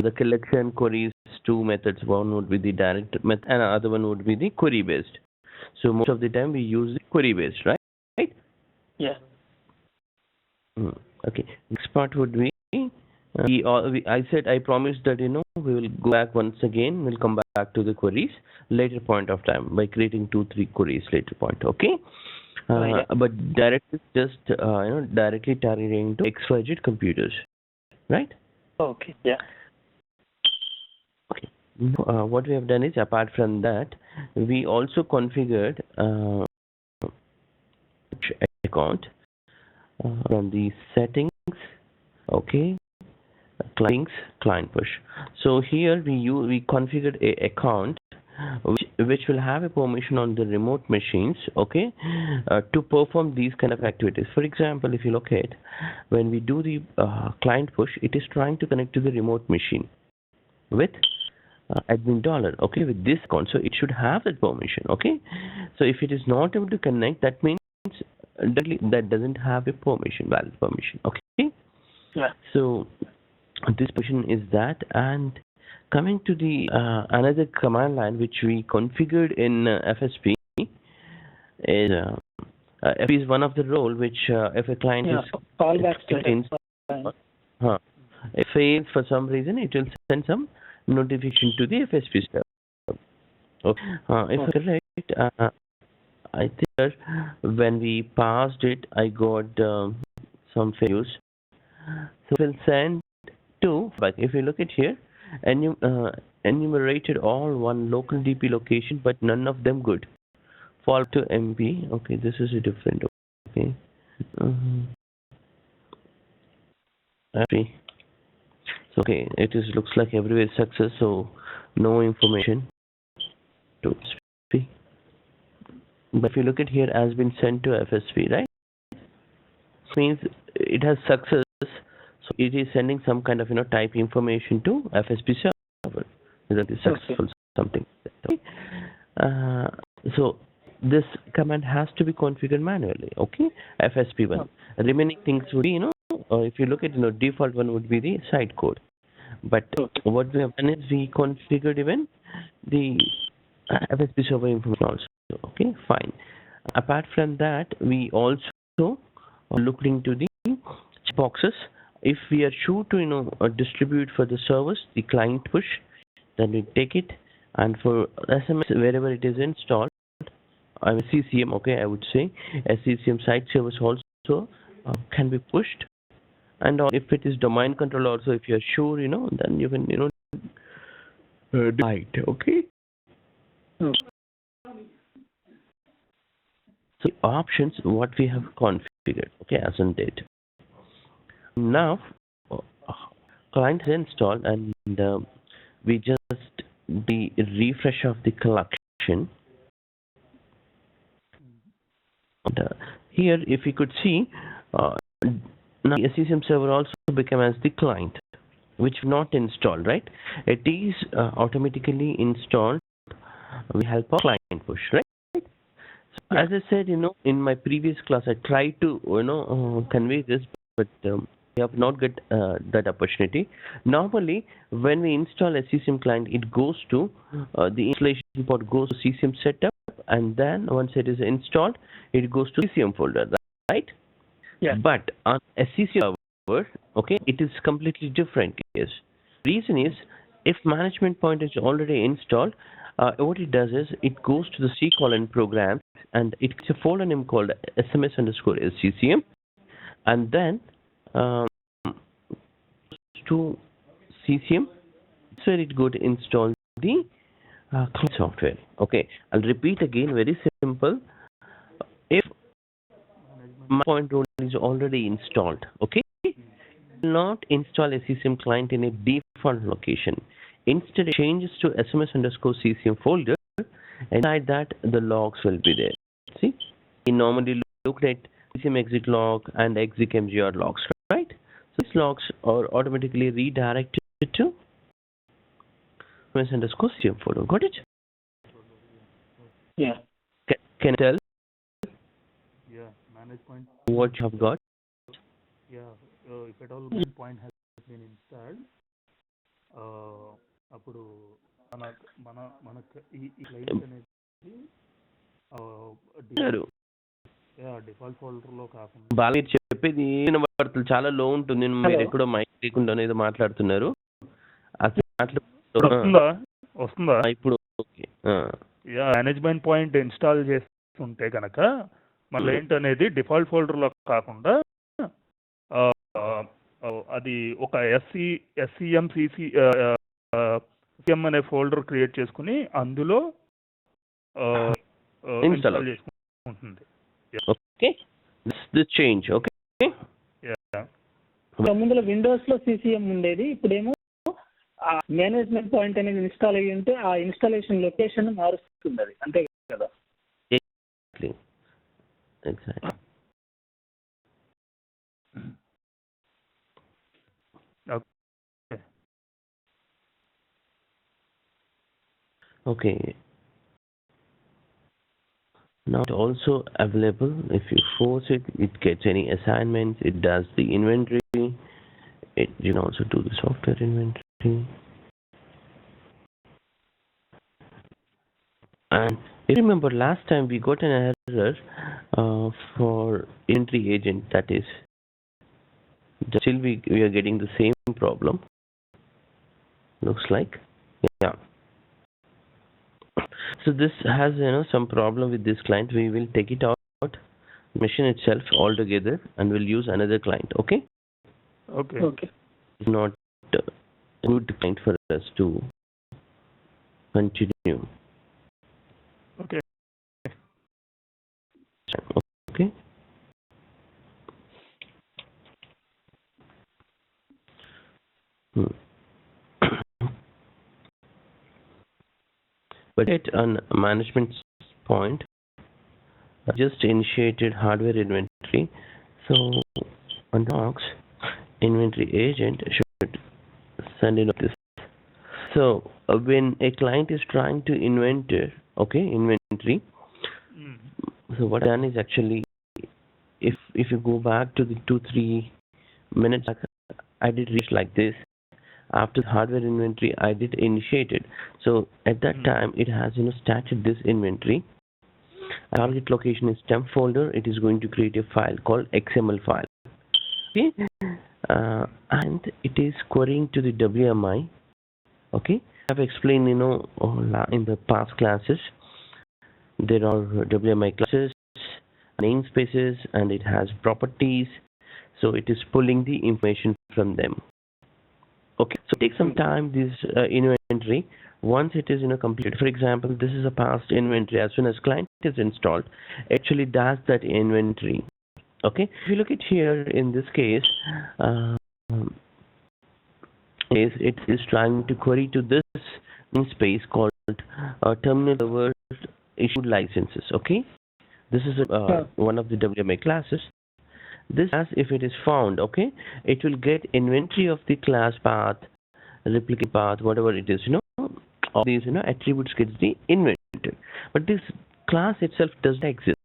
the collection queries, two methods. One would be the direct method and another one would be the query based. So most of the time we use the query based, right? Yeah. Okay. Next part would be I promised that we will go back once again. We'll come back to the queries later point of time by creating 2-3 queries later point. Okay. But directly just directly targeting to XYZ computers, right? Okay. Yeah. Okay. What we have done is, apart from that, we also configured account from the settings. Okay. Client push. So here we configured a account which will have a permission on the remote machines, okay, to perform these kind of activities. For example, if you look at when we do the client push, it is trying to connect to the remote machine with admin $, okay, with this account. So it should have that permission, okay. So if it is not able to connect, that means that doesn't have a valid permission, okay. Yeah. So this position is that. And coming to the another command line which we configured in FSP is FSP is one of the role which if a client is callback status. If fails for some reason, it will send some notification to the FSP server. Okay. If correct, I think when we passed it, I got some failures. So we'll send to, but if you look at here, enumerated all one local DP location, but none of them good. Fall to MP. Okay, this is a different. Okay. So, okay, it is looks like everywhere success, so no information to FSP. But if you look at here, has been sent to FSP, right? Means it has success. So it is sending some kind of type information to FSP server. That is successful something. Okay. So this command has to be configured manually. Okay. FSP1. Remaining things would be if you look at default one would be the site code. But what we have done is we configured even the FSP server information also. Okay. Fine. Apart from that, we also looked into the boxes. If we are sure to distribute for the service the client push, then we take it, and for SMS wherever it is installed, SCCM, okay, I would say SCCM site service also can be pushed, and if it is domain control also, if you are sure then you can decide, okay. So the options what we have configured, okay, as on date. Now client is installed, and we just the refresh of the collection. And, here, if you could see, now the SCCM server also became as the client, which not installed, right? It is automatically installed with help of client push, right? So, as I said, in my previous class, I tried to convey this, but we have not got that opportunity. Normally, when we install a SCCM client, it goes to the installation port goes to CCM setup, and then once it is installed, it goes to CCM folder, right? Yeah. But on SCCM server, okay, it is completely different case. Reason is, if management point is already installed, what it does is it goes to the C::, program, and it's a folder name called SMS_SCCM, and then to CCM, so it go to install the client software. Okay, I'll repeat again, very simple. If my point role is already installed, okay, not install a SCCM client in a default location. Instead, it changes to SMS_CCM folder. Inside that, the logs will be there. See, we normally look at CCM exit log and exec mgr logs, right? So these logs are automatically redirected to SMS_CCM folder. Got it? Yeah. Can I tell? Yeah, manage point. What you have got? Yeah, if at all point has been installed, అప్పుడు మన మన మనకు ఈ client అనేది default folder లో కాకుండా బాగా చెప్పేది వినబడుతుంది, చాలా లో ఉంటుంది. మీరు ఎక్కడో మైక్ లేకుండా ఏదో మాట్లాడుతున్నారు. వస్తుందా ఇప్పుడు ఓకే. మేనేజ్మెంట్ పాయింట్ ఇన్స్టాల్ చేస్తుంటే కనుక మన క్లయింట్ అనేది డిఫాల్ట్ ఫోల్డర్ లో కాకుండా అది ఒక SCCM అనే ఫోల్డర్ క్రియేట్ చేసుకుని అందులో ఇన్స్టాల్ చేసుకుంటుంది. Okay, this change. ఓకే, ముందులో విండోస్ లో CCM ఉండేది, ఇప్పుడేమో మేనేజ్మెంట్ పాయింట్ అనేది ఇన్స్టాల్ అయ్యి ఉంటే ఆ ఇన్స్టాలేషన్ లొకేషన్ మారుస్తుంది అది, అంతే కదా? Exactly. Okay. Now it's also available. If you force it, it gets any assignments. It does the inventory. You can also do the software inventory. And if you remember last time we got an error for inventory agent. That is, still we are getting the same problem. Looks like, yeah. So this has some problem with this client. We will take it out, machine itself altogether, and we'll use another client. Okay. It's not a good client for us to continue. Okay. But at a management point, I just initiated hardware inventory. So on docs, inventory agent should send in this. So when a client is trying to inventory. So what done is actually, if you go back to the 2-3 minutes, I did reach like this. After the hardware inventory, I did initiate it. So at that time, it has started this inventory. Target location is temp folder. It is going to create a file called XML file. Okay, and it is querying to the WMI. Okay, I've explained in the past classes. There are WMI classes, namespaces, and it has properties. So it is pulling the information from them. Okay, so take some time this inventory. Once it is completed, for example, this is a past inventory. As soon as client is installed, actually does that inventory. Okay, if you look at here in this case, it is trying to query to this namespace called terminal server issued licenses. Okay, this is one of the WMI classes. This class, if it is found, okay, it will get inventory of the class path, replicate path, whatever it is, all these attributes gets the inventory. But this class itself doesn't exist.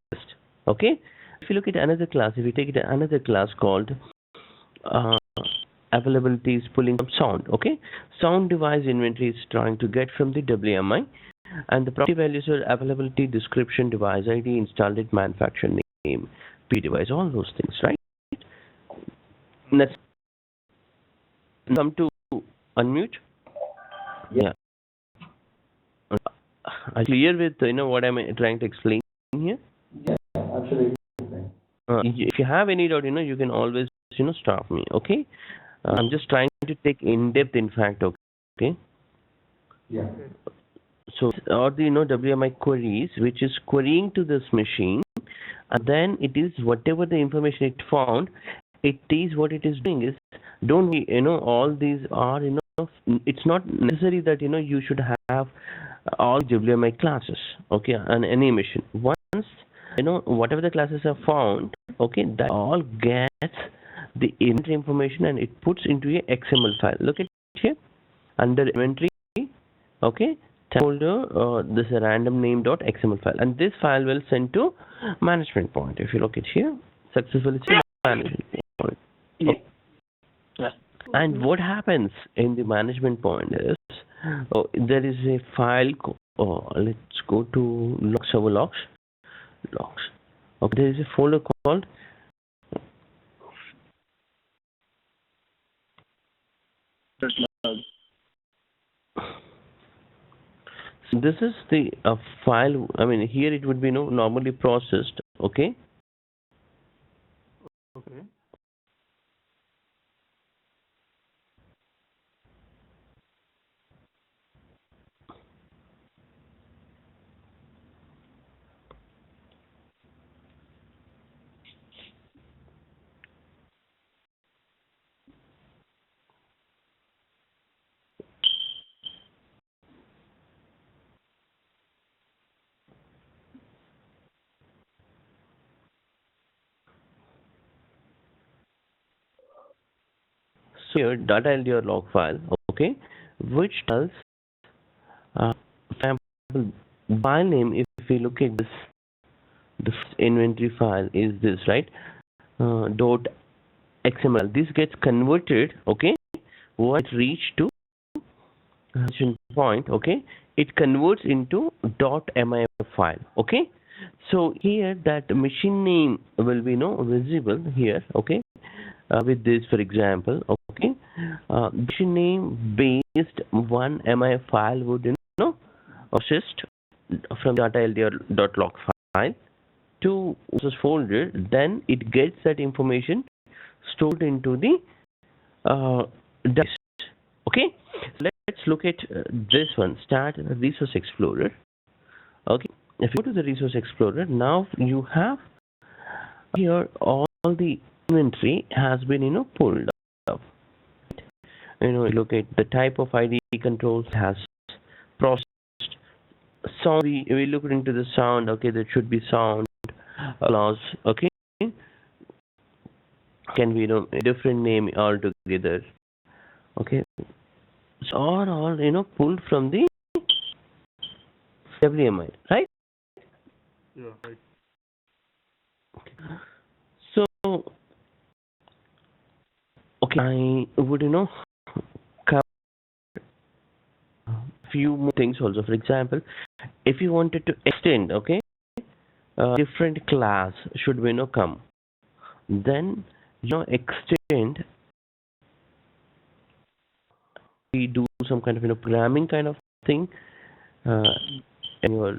Okay, if you look at another class, if you take it another class called availability is pulling from sound. Okay, sound device inventory is trying to get from the WMI, and the property values are availability, description, device ID, installed date, manufacturer name, P device, all those things, right? Let's come to unmute. Yeah. Are you clear with what I'm trying to explain here? Yeah, absolutely. If you have any doubt, you can always stop me. Okay. I'm just trying to take in depth. In fact, okay. Yeah. So or the WMI queries, which is querying to this machine, and then it is whatever the information it found. It is what it is doing is, don't we, all these are, it's not necessary that, you should have all WMI classes, okay, on any machine. Once, whatever the classes are found, okay, that all gets the inventory information and it puts into a XML file. Look at here, under inventory, okay, folder, this is a random name.xml file, and this file will send to management point. If you look at here, successfully management point. Okay. Yeah. And what happens in the management point is, there is a file. Let's go to logs, server logs. Logs. Okay, there is a folder called so this is the file. I mean, here it would be normally processed. Okay. Okay. So here data LDR log file. Okay, which tells, for example, file name. If we look at this, the inventory file is this, right? Dot XML. This gets converted. Okay, what reach to point. Okay, it converts into .mif file. Okay, so here that machine name will be visible here. Okay, with this, for example. Okay, machine name based one MIF file would assist from data LDR.log file to this folder. Then it gets that information stored into the disk. Okay, let's look at this one. Start Resource Explorer. Okay, if you go to the Resource Explorer, now you have here all the inventory has been pulled up. Look at the type of ID controls has processed. Sound, we look into the sound. Okay, there should be sound allows. Okay, can be a different name altogether. Okay, so all pulled from the WMI, right? Yeah, right. So okay, I would cover few more things also. For example, if you wanted to extend, okay, different class should come, then extend. We do some kind of programming kind of thing, and your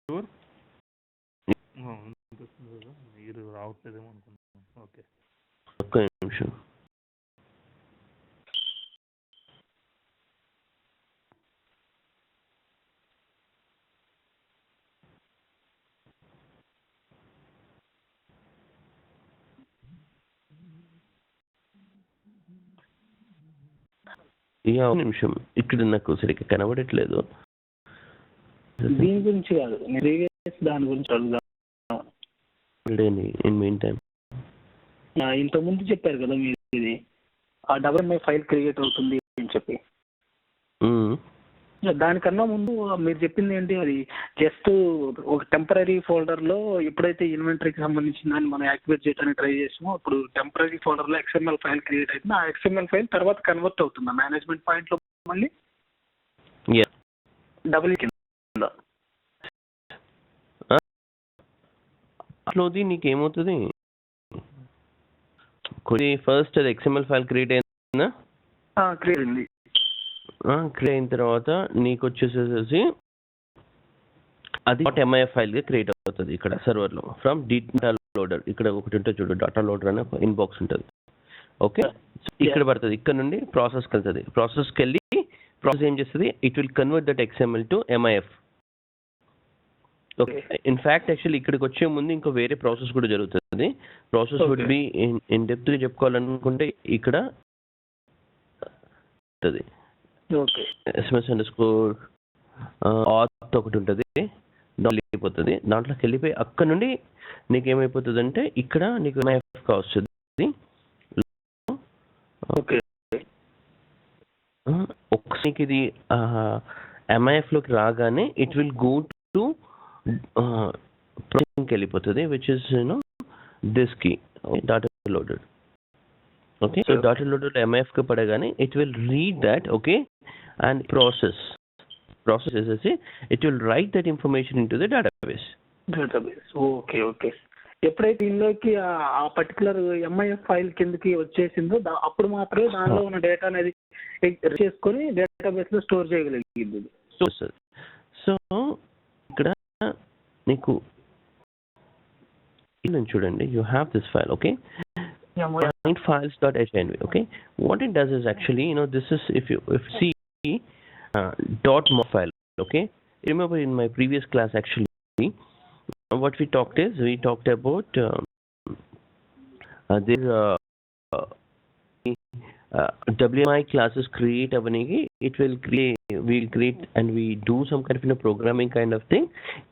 Sure. మీరు రావట్లేదేమో అనుకుంటున్నాను. Okay. ఒక్క నిమిషం. నిమిషం ఇక్కడ నాకు సరిగ్గా కనబడట్లేదు. దీని గురించి కాదు, దాని గురించి అడుగుదాం. ఇన్ మీన్ టైం ఇంతకుముందు చెప్పారు కదా మీరు, ఇది ఆ WMI ఫైల్ క్రియేట్ అవుతుంది అని చెప్పి, దానికన్నా ముందు మీరు చెప్పింది ఏంటి? అది జస్ట్ ఒక టెంపరీ ఫోల్డర్లో ఎప్పుడైతే ఇన్వెంటరీకి సంబంధించిన దాన్ని మనం యాక్టివేట్ చేయడానికి ట్రై చేసామో అప్పుడు టెంపరీ ఫోల్డర్లో XML ఫైల్ క్రియేట్ అవుతుంది. ఆ XML ఫైల్ తర్వాత కన్వర్ట్ అవుతుంది మేనేజ్మెంట్ పాయింట్లో మళ్ళీ డబుల్ కింద అట్లోది నీకేమవుతుంది? ఫస్ట్ అది XML ఫైల్ క్రియేట్ అయిందా? క్రియేట్ అయింది. క్రియేట్ అయిన తర్వాత నీకు వచ్చేసేసి అది .mif ఫైల్ గా క్రియేట్ అవుతుంది ఇక్కడ సర్వర్ లో ఫ్రమ్ డేటా లోడర్. ఇక్కడ ఒకటి ఉంటుంది చూడు, డేటా లోడర్ అనే ఇన్బాక్స్ ఉంటుంది. ఓకే, ఇక్కడ పడుతుంది. ఇక్కడ నుండి ప్రాసెస్కి వెళ్తుంది. ప్రాసెస్కి వెళ్ళి ప్రాసెస్ ఏం చేస్తుంది? It will convert that XML to MIF. Okay, in fact actually ఇక్కడికి వచ్చే ముందు ఇంకో వేరే ప్రాసెస్ కూడా జరుగుతుంది. Process would be in depth గా చెప్పుకోవాలనుకుంటే ఇక్కడ ఉంటుంది. SMS_auth ఒకటి ఉంటుంది, దాంట్లో వెళ్ళిపోతుంది. దాంట్లోకి వెళ్ళిపోయి అక్కడ నుండి నీకేమైపోతుందంటే ఇక్కడ నీకు MIF వస్తుంది. ఓకే. ఒకసారి నీకు ఇది MIF లోకి రాగానే ఇట్ విల్ గో టు ప్రాసెసింగ్కి వెళ్ళిపోతుంది, which is this key data loaded. Okay, so data loaded MIF కి పడగానే it will read that, okay, and process చేసేసి it will write that information into the database. Okay okay. ఎప్పుడైతే ఇందులోకి ఆ particular MIF file కిందకి వచ్చేసిందో అప్పుడు మాత్రమే దానిలో ఉన్న డేటా అనేది చేసుకొని డేటాబేస్ లో స్టోర్ చేయగలిగింది. సో ఇక్కడ నీకు చూడండి, you have this file, okay, client files.hnv. okay, what it does is actually, this is if you see .mov file, okay. Remember in my previous class actually what we talked about this WMI classes create avanigi, it will create and we do some kind of programming kind of thing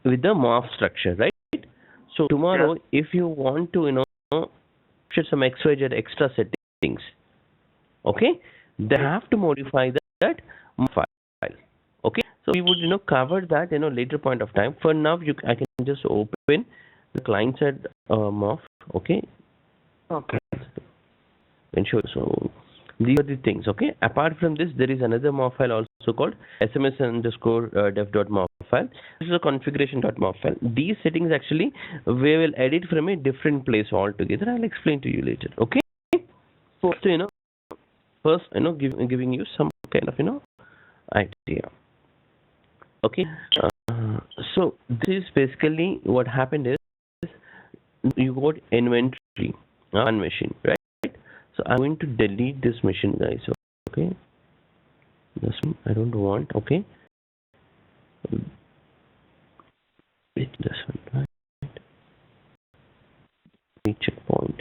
with the MOV structure, right? So tomorrow if you want to some XYZ extra settings, okay, they have to modify that file, okay. So we would cover that later point of time. For now I can just open the client side MOV, okay, and show. So these are the things, okay. Apart from this, there is another MOV file also called sms_dev.mov file. This is a configuration.mov file. These settings actually we will edit from a different place altogether. I'll explain to you later, okay. So first giving you some kind of idea, okay. So this is basically what happened is you got inventory on machine, right? So I'm going to delete this machine, guys, okay. This one I don't want, okay. This one, right? Checkpoint.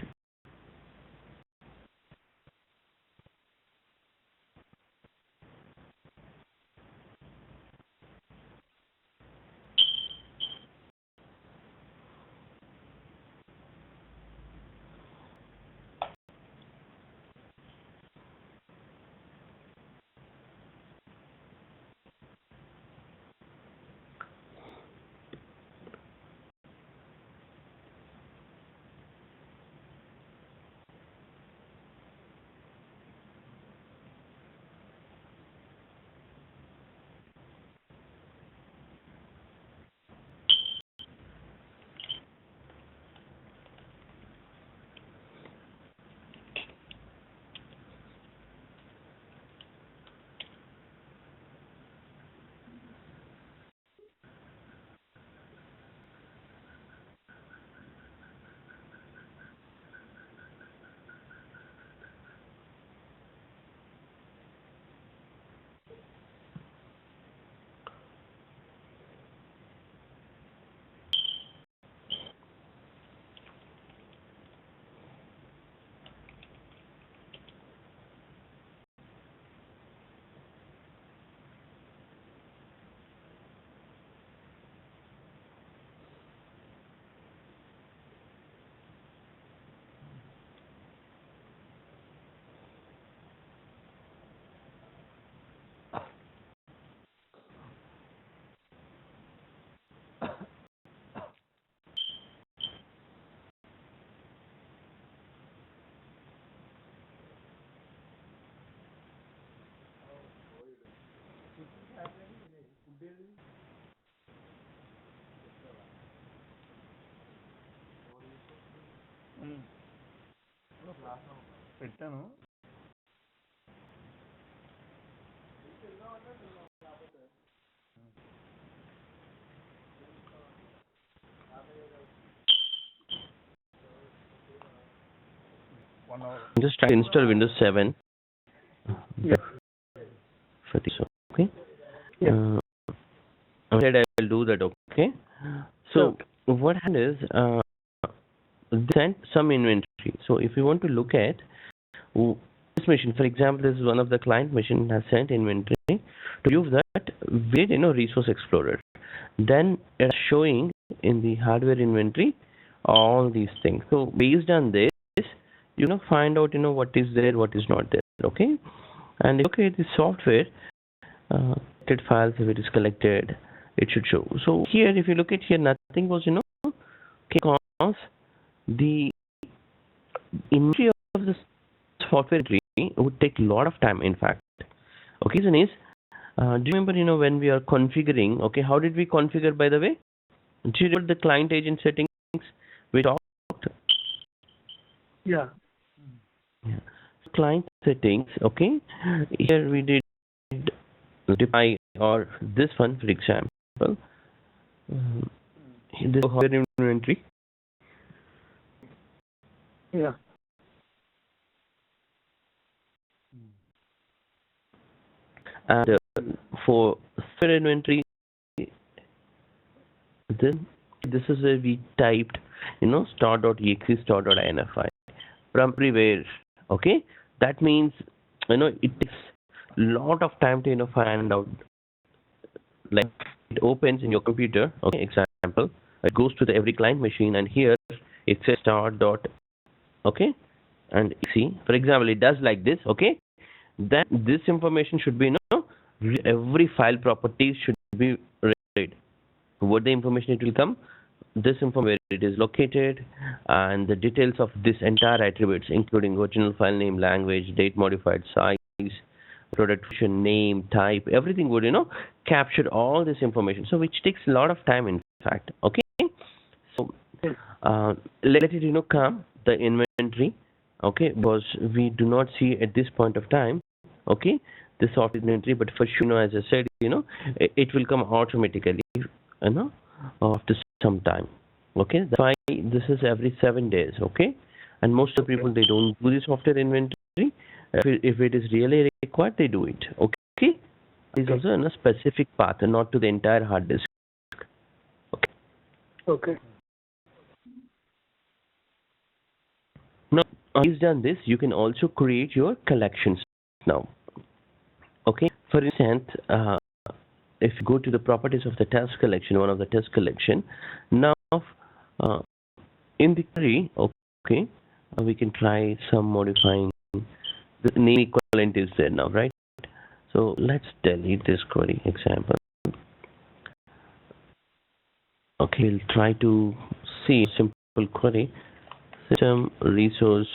పెట్టాను. Just try to install Windows 7. Yeah. For this, okay. Yeah. I said I'll do that, okay. So what happened is they sent some inventory. So if you want to look at this machine, for example, this is one of the client machine has sent inventory. To use that, we did Resource Explorer. Then it's showing in the hardware inventory all these things. So based on this, find out what is there, what is not there. Okay, and okay, the software collected files, if it is collected, it should show. So here, if you look at here, nothing was because the inventory of the software tree would take a lot of time. In fact, okay, reason is, do you remember when we are configuring? Okay, how did we configure, by the way? Do you remember the client agent settings we talked? Yeah. Yeah. Client settings. Okay, here we did deploy, or this one, for example, this hardware inventory. Yeah. And for software inventory, then this is where we typed star.exe, star.infi from everywhere. Okay, that means it takes a lot of time to find out. Like, it opens in your computer. Okay, example, it goes to the every client machine, and here it says star dot. Okay, and see, for example, it does like this. Okay, then this information should be every file properties should be read. What the information it will come, this information, where it is located, and the details of this entire attributes, including original file name, language, date modified, size, production name, type, everything would capture all this information. So which takes a lot of time, in fact. Okay, so let it come the inventory. Okay, because we do not see at this point of time. Okay, the software inventory, but for sure, as I said, it will come automatically. After some time. Okay, that's why this is every 7 days. Okay, and most of the people, they don't do the software inventory. If it is really required, they do it. Okay, it's also in a specific path and not to the entire hard disk. Okay. Okay. Now, based on this, you can also create your collections now. Okay, for instance, if you go to the properties of the test collection, one of the test collection, now in the query, okay, we can try some modifying. The name equivalent is there now, right? So let's delete this query example. Okay, we'll try to see a simple query. System resource.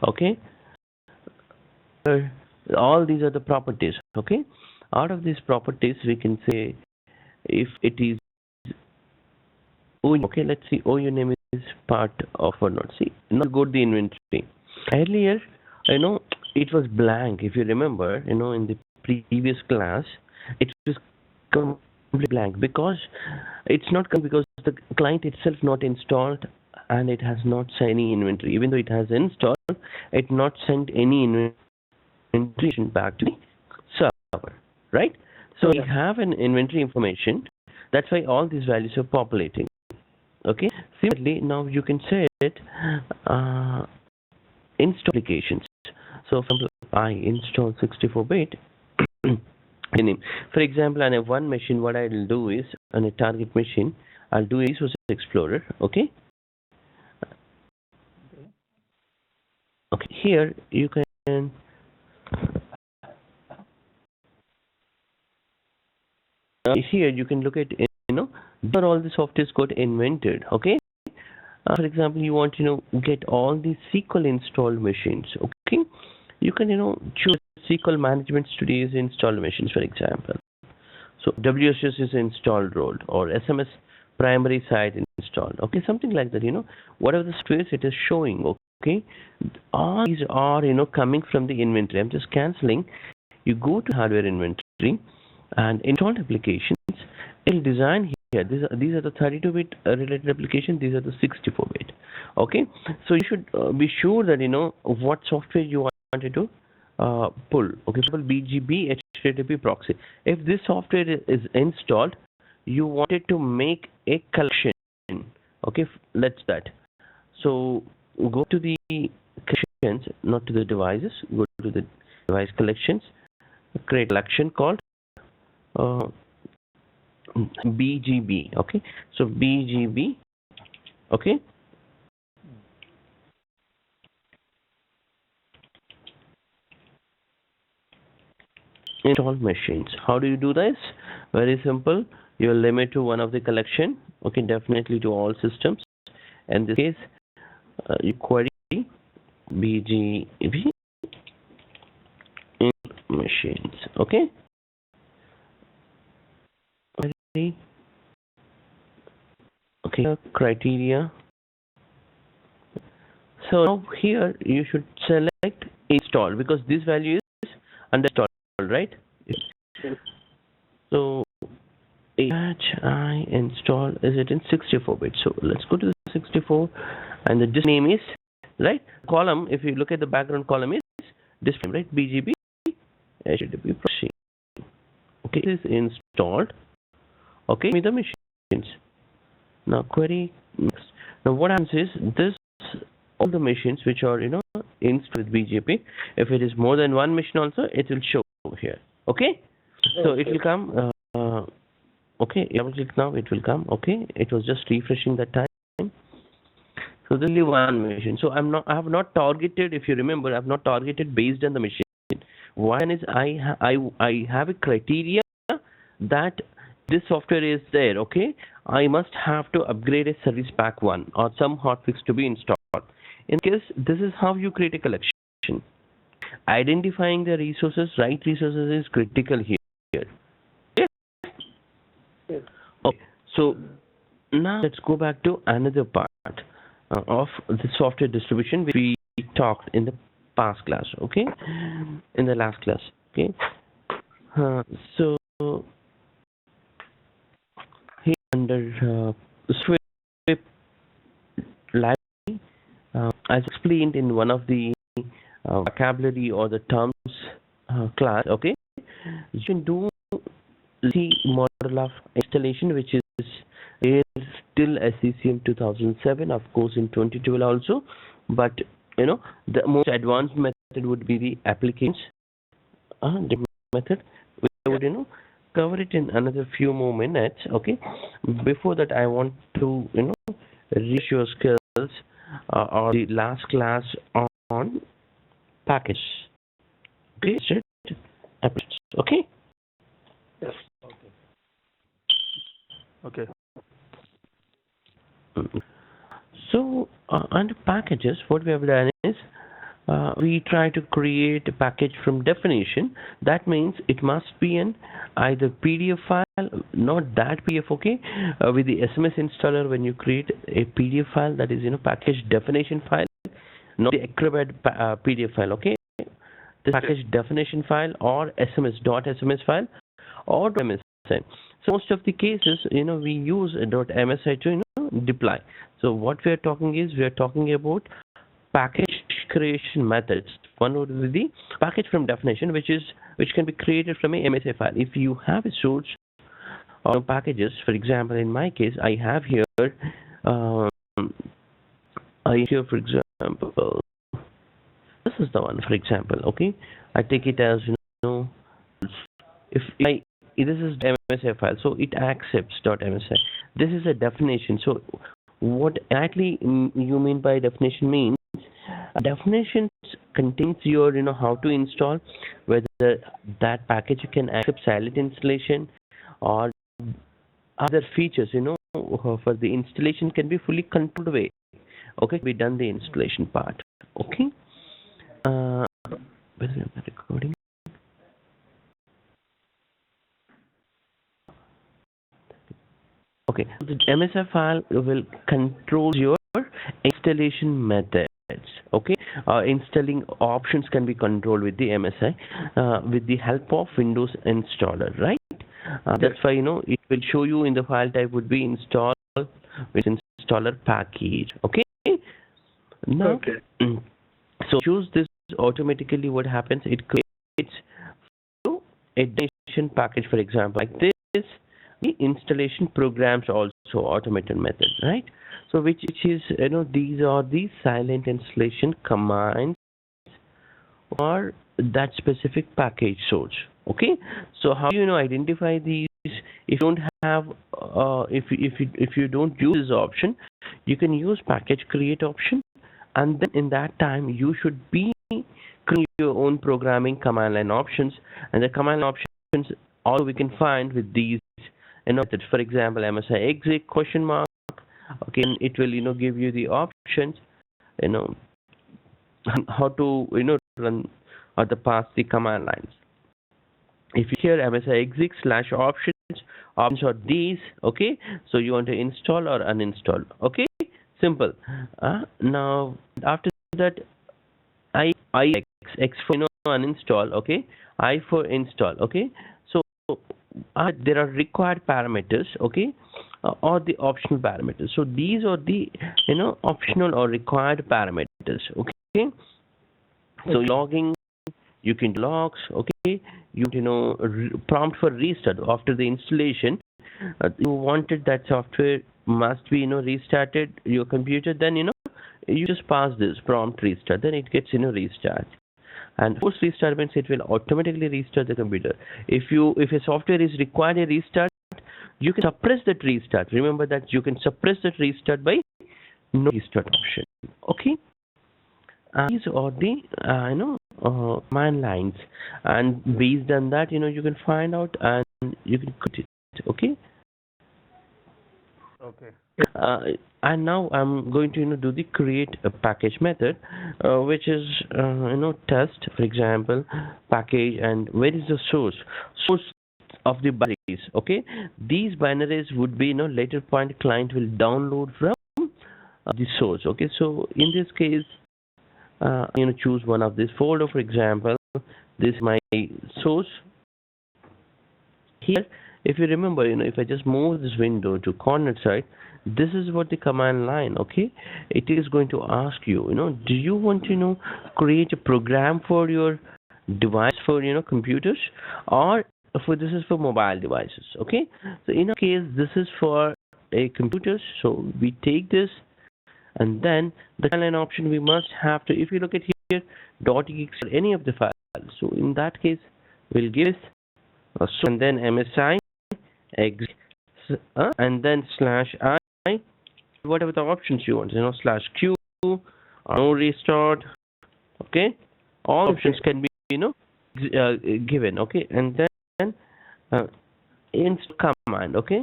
Okay, all these are the properties. Okay, out of these properties, we can say if it is OU. Okay, let's see. OU name is part of or not. See, now go to the inventory. Earlier, it was blank. If you remember, in the previous class, it was completely blank because it's not because the client itself not installed and it has not sent any inventory. Even though it has installed, it not sent any inventory back to the server, right? So we have an inventory information. That's why all these values are populating. Okay. Similarly, now you can set install applications. So, for example, I install 64-bit. For example, on a one machine, what I will do is on a target machine, I'll do Resource Explorer. Okay. Okay. Here you can. Here you can look at where all the software got invented. Okay. For example, you want get all the SQL installed machines. Okay, you can choose SQL Management Studios installed machines, for example. So WSS is installed role or SMS primary site installed. Okay, something like that. Whatever the space it is showing. Okay, all these are coming from the inventory. I'm just canceling. You go to hardware inventory and installed applications. It'll design here. These are the 32-bit related applications. These are the 64-bit. Okay, so you should be sure that what software you wanted to pull. Okay, for example, BGB HTTP proxy. If this software is installed, you wanted to make a collection. Okay, let's that. So go to the collections, not to the devices. Go to the device collections. Create collection called BGB. Okay, so BGB. Okay, install machines. How do you do this? Very simple. You limit to one of the collection. Okay, definitely to all systems. In this case, you query BGB in machines. Okay. Okay, criteria. So now here you should select install because this value is under install, right? Yes. So I install is it in 64-bit? So let's go to the 64, and the disk name is right column. If you look at the background column is disk name, right? BGB HTTP proxy. Okay, this is installed. Okay, with the machines. Now query next. Now what happens is this all the machines which are installed with BGP. If it is more than one machine also, it will show here. Okay, so it will come. Okay, double click now. It will come. Okay, it was just refreshing that time. So there's only one machine. So I have not targeted. If you remember, I have not targeted based on the machine. One is I have a criteria that this software is there. Okay, I must have to upgrade a service pack 1 or some hotfix to be installed. In case this is how you create a collection. Identifying the resources, right resources is critical here. Yes. Yes. Okay, so now let's go back to another part of the software distribution which we talked in the past class. Okay, in the last class. Okay, so here under script library, as explained in one of the vocabulary or the terms class. Okay, you can do the model of installation which is still SCCM 2007, of course in 2012 also, but the most advanced method would be the applications method. We would cover it in another few more minutes. Okay, before that I want to reach your skills or the last class on package. Okay, okay. Yes. Okay. So under packages, what we have done is we try to create a package from definition. That means it must be an either PDF file, not that PDF. Okay, with the SMS installer, when you create a PDF file, that is package definition file, not the Acrobat PDF file. Okay, the package definition file or SMS file or MSI. So most of the cases, we use .msi to deploy. So what we are talking is we are talking about package creation methods. One would be the package from definition, which can be created from a MSI file. If you have a source or packages, for example, in my case, I have here, for example, this is the one. For example, okay, I take it as this is MSI file, so it accepts .msi. This is a definition. So what exactly you mean by definition means definitions contains your how to install, whether that package can accept silent installation or other features for the installation can be fully controlled way. Okay, we done the installation part. Okay, where is the recording? Okay, the MSI file will control your installation methods. Okay, installing options can be controlled with the MSI with the help of Windows installer, right? That's why it will show you in the file type would be install with installer package. Okay, now so choose this automatically. What happens? It creates a destination package, for example, like this. The installation programs also automated method, right? So which is these are the silent installation commands or that specific package source. Okay, so how do you identify these? If you don't have if you don't use this option, you can use package create option, and then in that time you should be create your own programming command line options, and the command line options all we can find with these methods. For example, MSI exit question mark. Okay, and it will give you the options how to run or the pass the command lines. If you hear MSI exit / options are these. Okay, so you want to install or uninstall. Okay, simple. Now after that, X for uninstall. Okay, I for install. Okay, so there are required parameters. Okay, or the optional parameters. So these are the optional or required parameters. Okay, so logging, you can logs. Okay, you prompt for restart after the installation. You wanted that software must be restarted your computer, then you just pass this prompt restart, then it gets restart. And post restart means it will automatically restart the computer. If a software is required a restart, you can suppress that restart. Remember that you can suppress that restart by no restart option. Okay, these are the command lines, and based on that you can find out and you can cut it. Okay. Okay. And now I'm going to do the create a package method, which is test, for example, package, and where is the source of the binaries. Okay, these binaries would be later point client will download from the source. Okay, so in this case choose one of this folder. For example, this is my source. Here, if you remember, if I just move this window to corner side, this is what the command line. Okay, it is going to ask you, do you want to create a program for your device, for computers, or this is for mobile devices. Okay, so in our case this is for a computer, so we take this, and then the command line option we must have to, if you look at here, .exe or any of the files. So in that case we'll give this and then MSI exit and then /I, whatever the options you want, /Q, no restart. Okay, all options can be given. Okay, and then install command. Okay,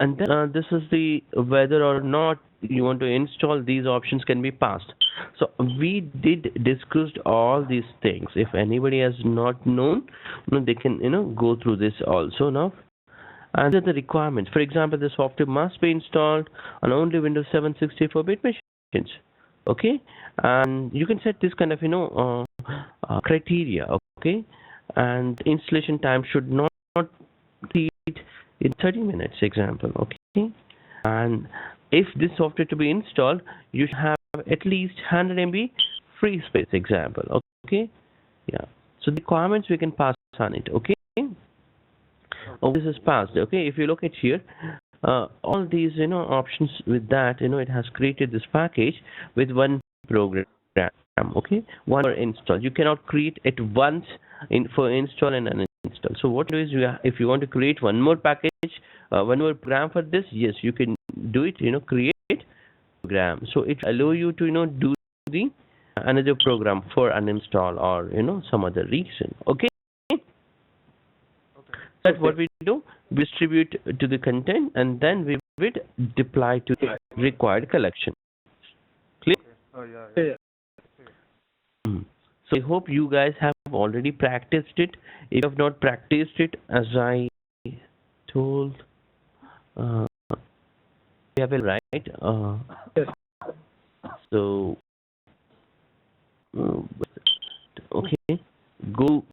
and then this is the whether or not you want to install, these options can be passed. So we did discussed all these things. If anybody has not known, they can go through this also now. And these are the requirements. For example, the software must be installed on only Windows 7 64-bit machines. Okay, and you can set this kind of criteria. Okay, and installation time should not exceed in 30 minutes. Example. Okay, and if this software to be installed, you should have at least 100 MB free space. Example. Okay, yeah. So the requirements we can pass on it. Okay. Oh, this is passed. Okay, if you look at here, all these options with that it has created this package with one program. Okay, one for install. You cannot create it once for install and uninstall. So what do is if you want to create one more package, one more program for this, yes, you can do it. Create program. So it allow you to do the another program for uninstall or some other reason. Okay. That's what we do. We distribute to the content, and then we would deploy to the required collection. Clear? Oh yeah. So I hope you guys have already practiced it. If you have not practiced it, as I told, you have it right. Yes. So okay, go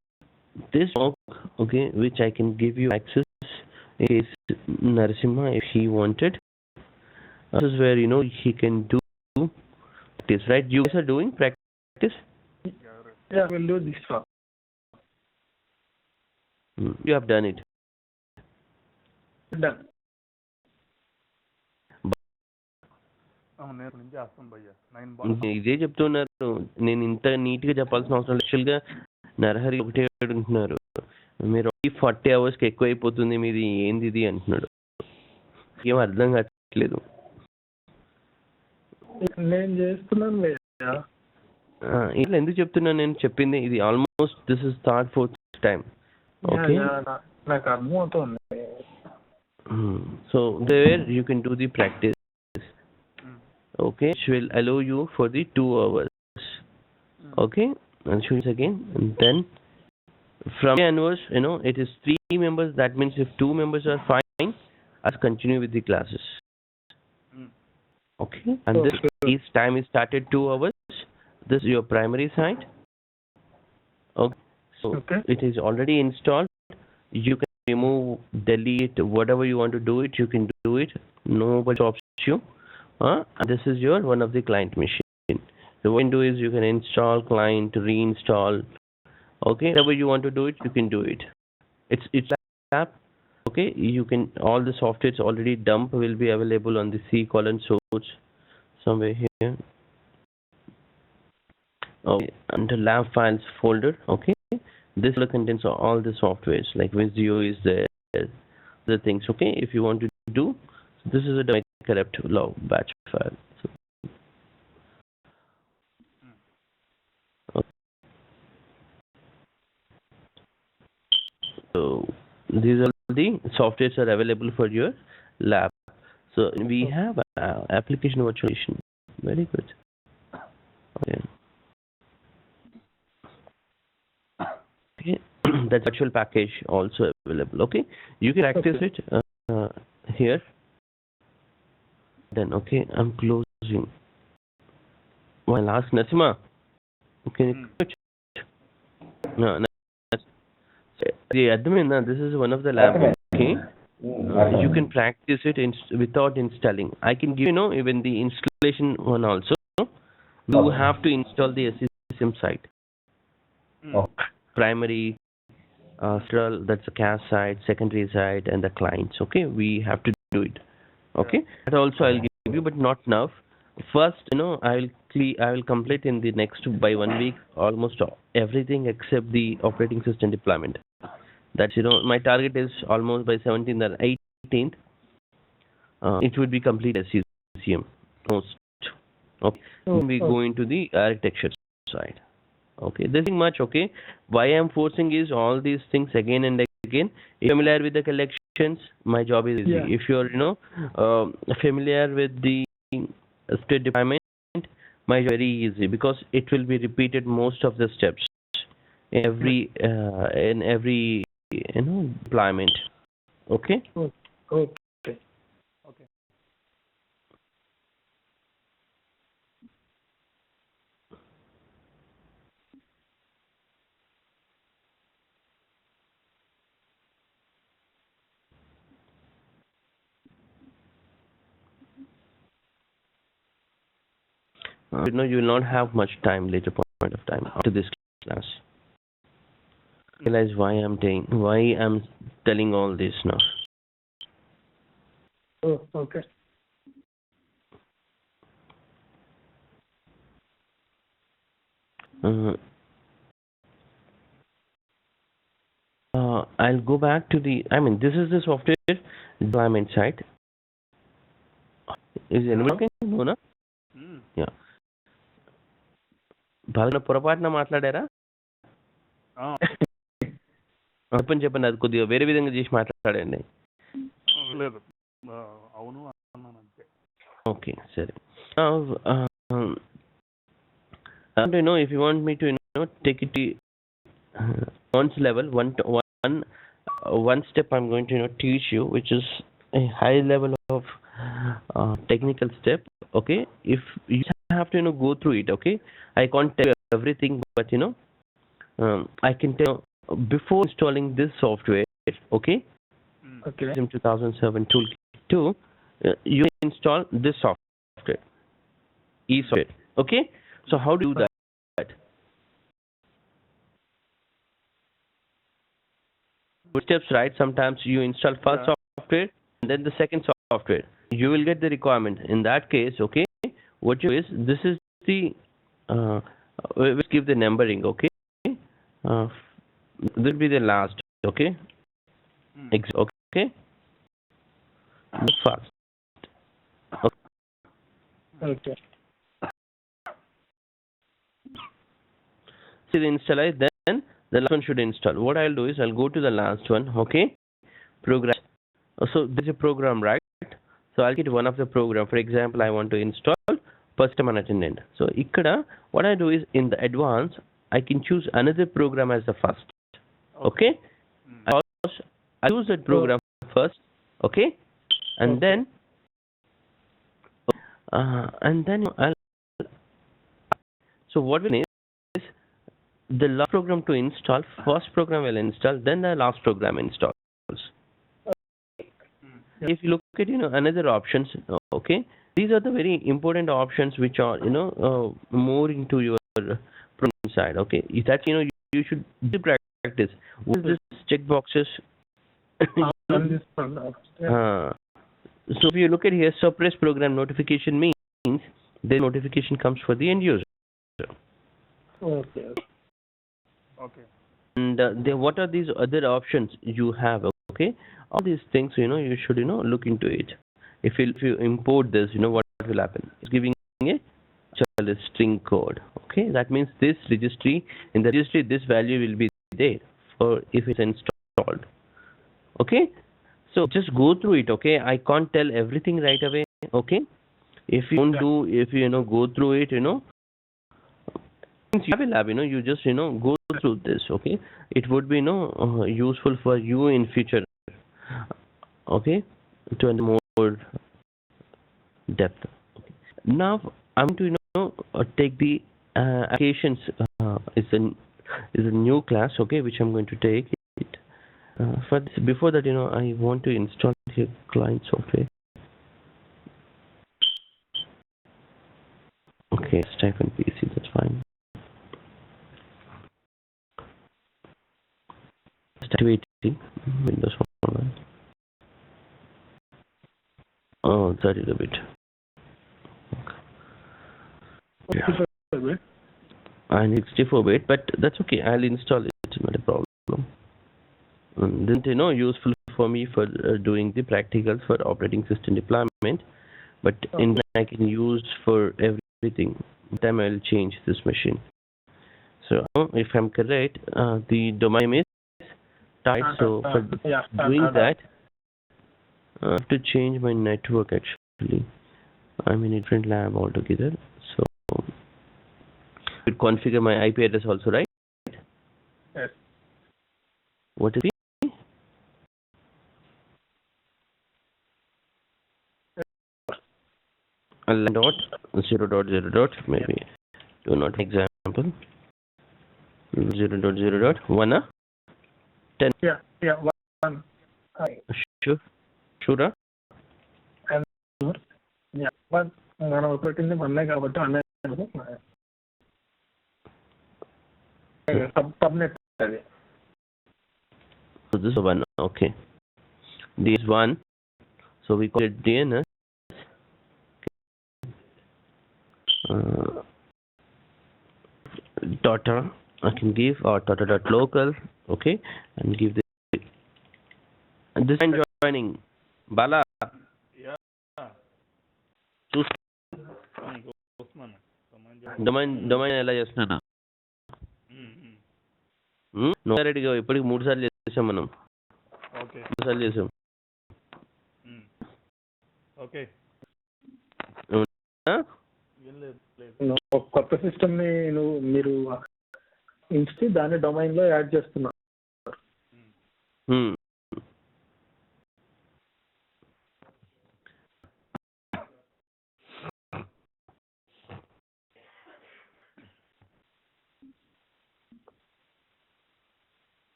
this log, okay, which I can give you access in case Narasimha, if he wanted. This is where he can do practice, right? You guys are doing practice. Yeah, we'll do this one. You have done it. Done. నేను నుంచి చేస్తాను భయ్యా 9 ఇదే చెప్తున్నారు. నేను ఇంత neat గా చెప్పాల్సిన అవసరం లేదు. యాక్చువల్ గా నరహరి ఒకటే అడుగుతున్నారు, మీరు 40 hours కి ఎక్కువ అయిపోతుంది మీది, ఏంది ఇది అంటున్నాడు. ఏం అర్థం కావట్లేదు. నేను చేస్తున్నాను లేదా ఇట్లా ఎందుకు చెప్తున్నా నేను చెప్పింది ఇది almost this is third fourth time. Okay, నాకు అర్థమవుతుంది. So there you can do the practice, okay, which will allow you for the 2 hours. Okay, I'll show you again, and then from onwards, it is 3 members. That means if 2 members are fine, I'll continue with the classes. Okay, and this each time is started 2 hours. This is your primary site. Okay, so it is already installed. You can remove, delete, whatever you want to do it, you can do it. Nobody stops you. This is your one of the client machine. So what you can do is you can install client, reinstall. Okay, whatever you want to do it, you can do it. It's app. Okay, you can, all the softwares already dump will be available on the C colon source somewhere here. Okay, under lab files folder. Okay, this will contains all the softwares like Visio is there, the things. Okay, if you want to do, this is a corrupt log batch file. So these are the softwares are available for your lab. So we have application virtualization. Very good. Okay. Okay. That virtual package also available. Okay, you can access it here. Then okay, I'm closing. My last Nasima. Okay. No. This is one of the lab. Okay, you can practice it without installing. I can give even the installation one also. You have to install the SCCM site. Primary, that's a CAS site, secondary site, and the clients. Okay, we have to do it. Okay, that also I'll give you, but not now. First, I will complete in the next by 1 week almost everything except the operating system deployment. That's my target is almost by 17th or 18th. It would be complete SCCM most. Okay, we go into the architecture side. Okay, this is much. Okay, why I'm forcing is all these things again and again. If you're familiar with the collections, my job is easy. If you're familiar with the state deployment, my job is very easy because it will be repeated most of the steps in every deployment. Okay. Okay. You will not have much time later point of time after this class. Realize why I'm telling all this now. Oh, okay. I'll go back to this is the software deployment site. Is anyone can know na? Yeah. బాగా పొరపాటున మాట్లాడారా? చెప్పండి అది కొద్దిగా వేరే విధంగా చేసి మాట్లాడండి. లేదు, అవును అన్నాను అంతే. ఓకే, సరే. If you want me to take it to one's level, one step I'm going to teach you, which is a high level of technical step. Okay, if you have to go through it. Okay, I can't tell you everything, but I can tell before installing this software. Okay, 2007 toolkit 2, you install this software, e-software. Okay, so how do you do that? Steps, right? Sometimes you install first software and then the second software. You will get the requirement. In that case, okay, what you do is, this is the we'll give the numbering. Okay, this will be the last. Okay, okay, fast. Okay. see the installer, then the last one should install. What I'll do is I'll go to the last one, okay? Program. So there's a program, right? So I'll get one of the program. For example, I want to install customer attendant. So ikkada, what I do is in the advanced, I can choose another program as the first. Okay? I choose that program first, okay? And then I'll, so what will is the last program to install, first program will install, then the last program installs. If you look at another options, okay, these are the very important options which are more into your program side. Okay, that you should do practice. What is this check boxes? So if you look at here, suppress program notification means the notification comes for the end user. Okay. And what are these other options you have? Okay, all these things you should look into it. If you import this, what will happen? It's giving a string code. Okay, that means this registry, in the registry this value will be there for if it's installed. Okay, so just go through it. Okay, I can't tell everything right away. Okay, if you don't do, if you go through it, since you have a lab, you just go through this. Okay, it would be useful for you in future. Okay, to a more depth. Okay. Now I'm going to take the applications. Is a new class. Okay, which I'm going to take it. For this, before that, I want to install the client software. Okay, let's type in PC. That's fine. Activating Windows Online. Oh, that is a bit. Okay. Yeah. I need 64-bit, but that's okay. I'll install it. It's not a problem. And then useful for me for doing the practicals for operating system deployment, but in I can use for everything. Time I'll change this machine. So if I'm correct, the domain is tied. So for doing that, I have to change my network actually. I'm in a different lab altogether. So I configure my IP address also, right? Yes. What is it? .0.0. Maybe do not example 0.0.1 10. Yeah, 1. Sure. And yeah, but మనం పెట్టింది 1 కాబట్టి 1 subnet అది. So this is 1. Okay. This 1. So we call it DNS. Data I can give or data.local, okay, and give the this is joining Bala. Yeah. domain ఎలా చేస్తున్నా రెడీగా ఇప్పటికి 3 సార్లు చేసాం మనం. ఓకే 3 సార్లు చేసాం. ఓకే కొత్త సిస్టమ్ ని మీరు ఇన్స్టి దాన్ని డొమైన్ లో యాడ్ చేస్తున్నారు.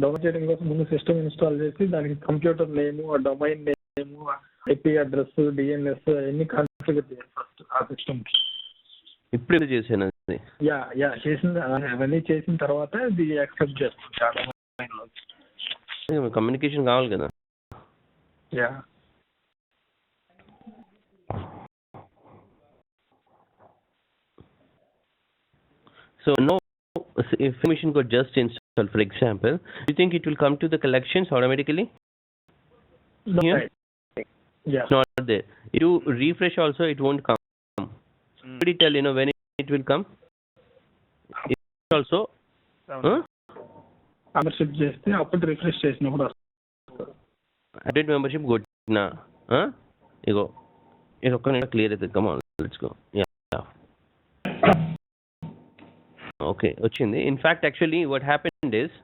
డౌన్లోడ్ చేయడం కోసం ముందు సిస్టమ్ ఇన్స్టాల్ చేసి దానికి computer name, domain name, IP address, DNS అవన్నీ కాన్ఫిగర్ చేయాలి ఫస్ట్ ఆ సిస్టమ్ కి. ఇప్పుడు చేశాను అది. యా చేసిన అవన్నీ చేసిన తర్వాత ఇది యాక్సెప్ట్ చేస్తుంది. కమ్యూనికేషన్ కావాలి కదా. Yeah So no information got just installed, for example, do you think it will come to the collections automatically? No, Here? right. Yeah. It's not there. If you refresh also, it won't come. Could you tell when it will come? also membership చేస్తే అప్పుడు refresh చేసినప్పుడు వస్తుంది. Update membership కొట్టినా ఇగో ఇది ఒక్క నిమిషం clear అవుతుంది. Come on let's go. Okay వచ్చింది. In fact actually what happened is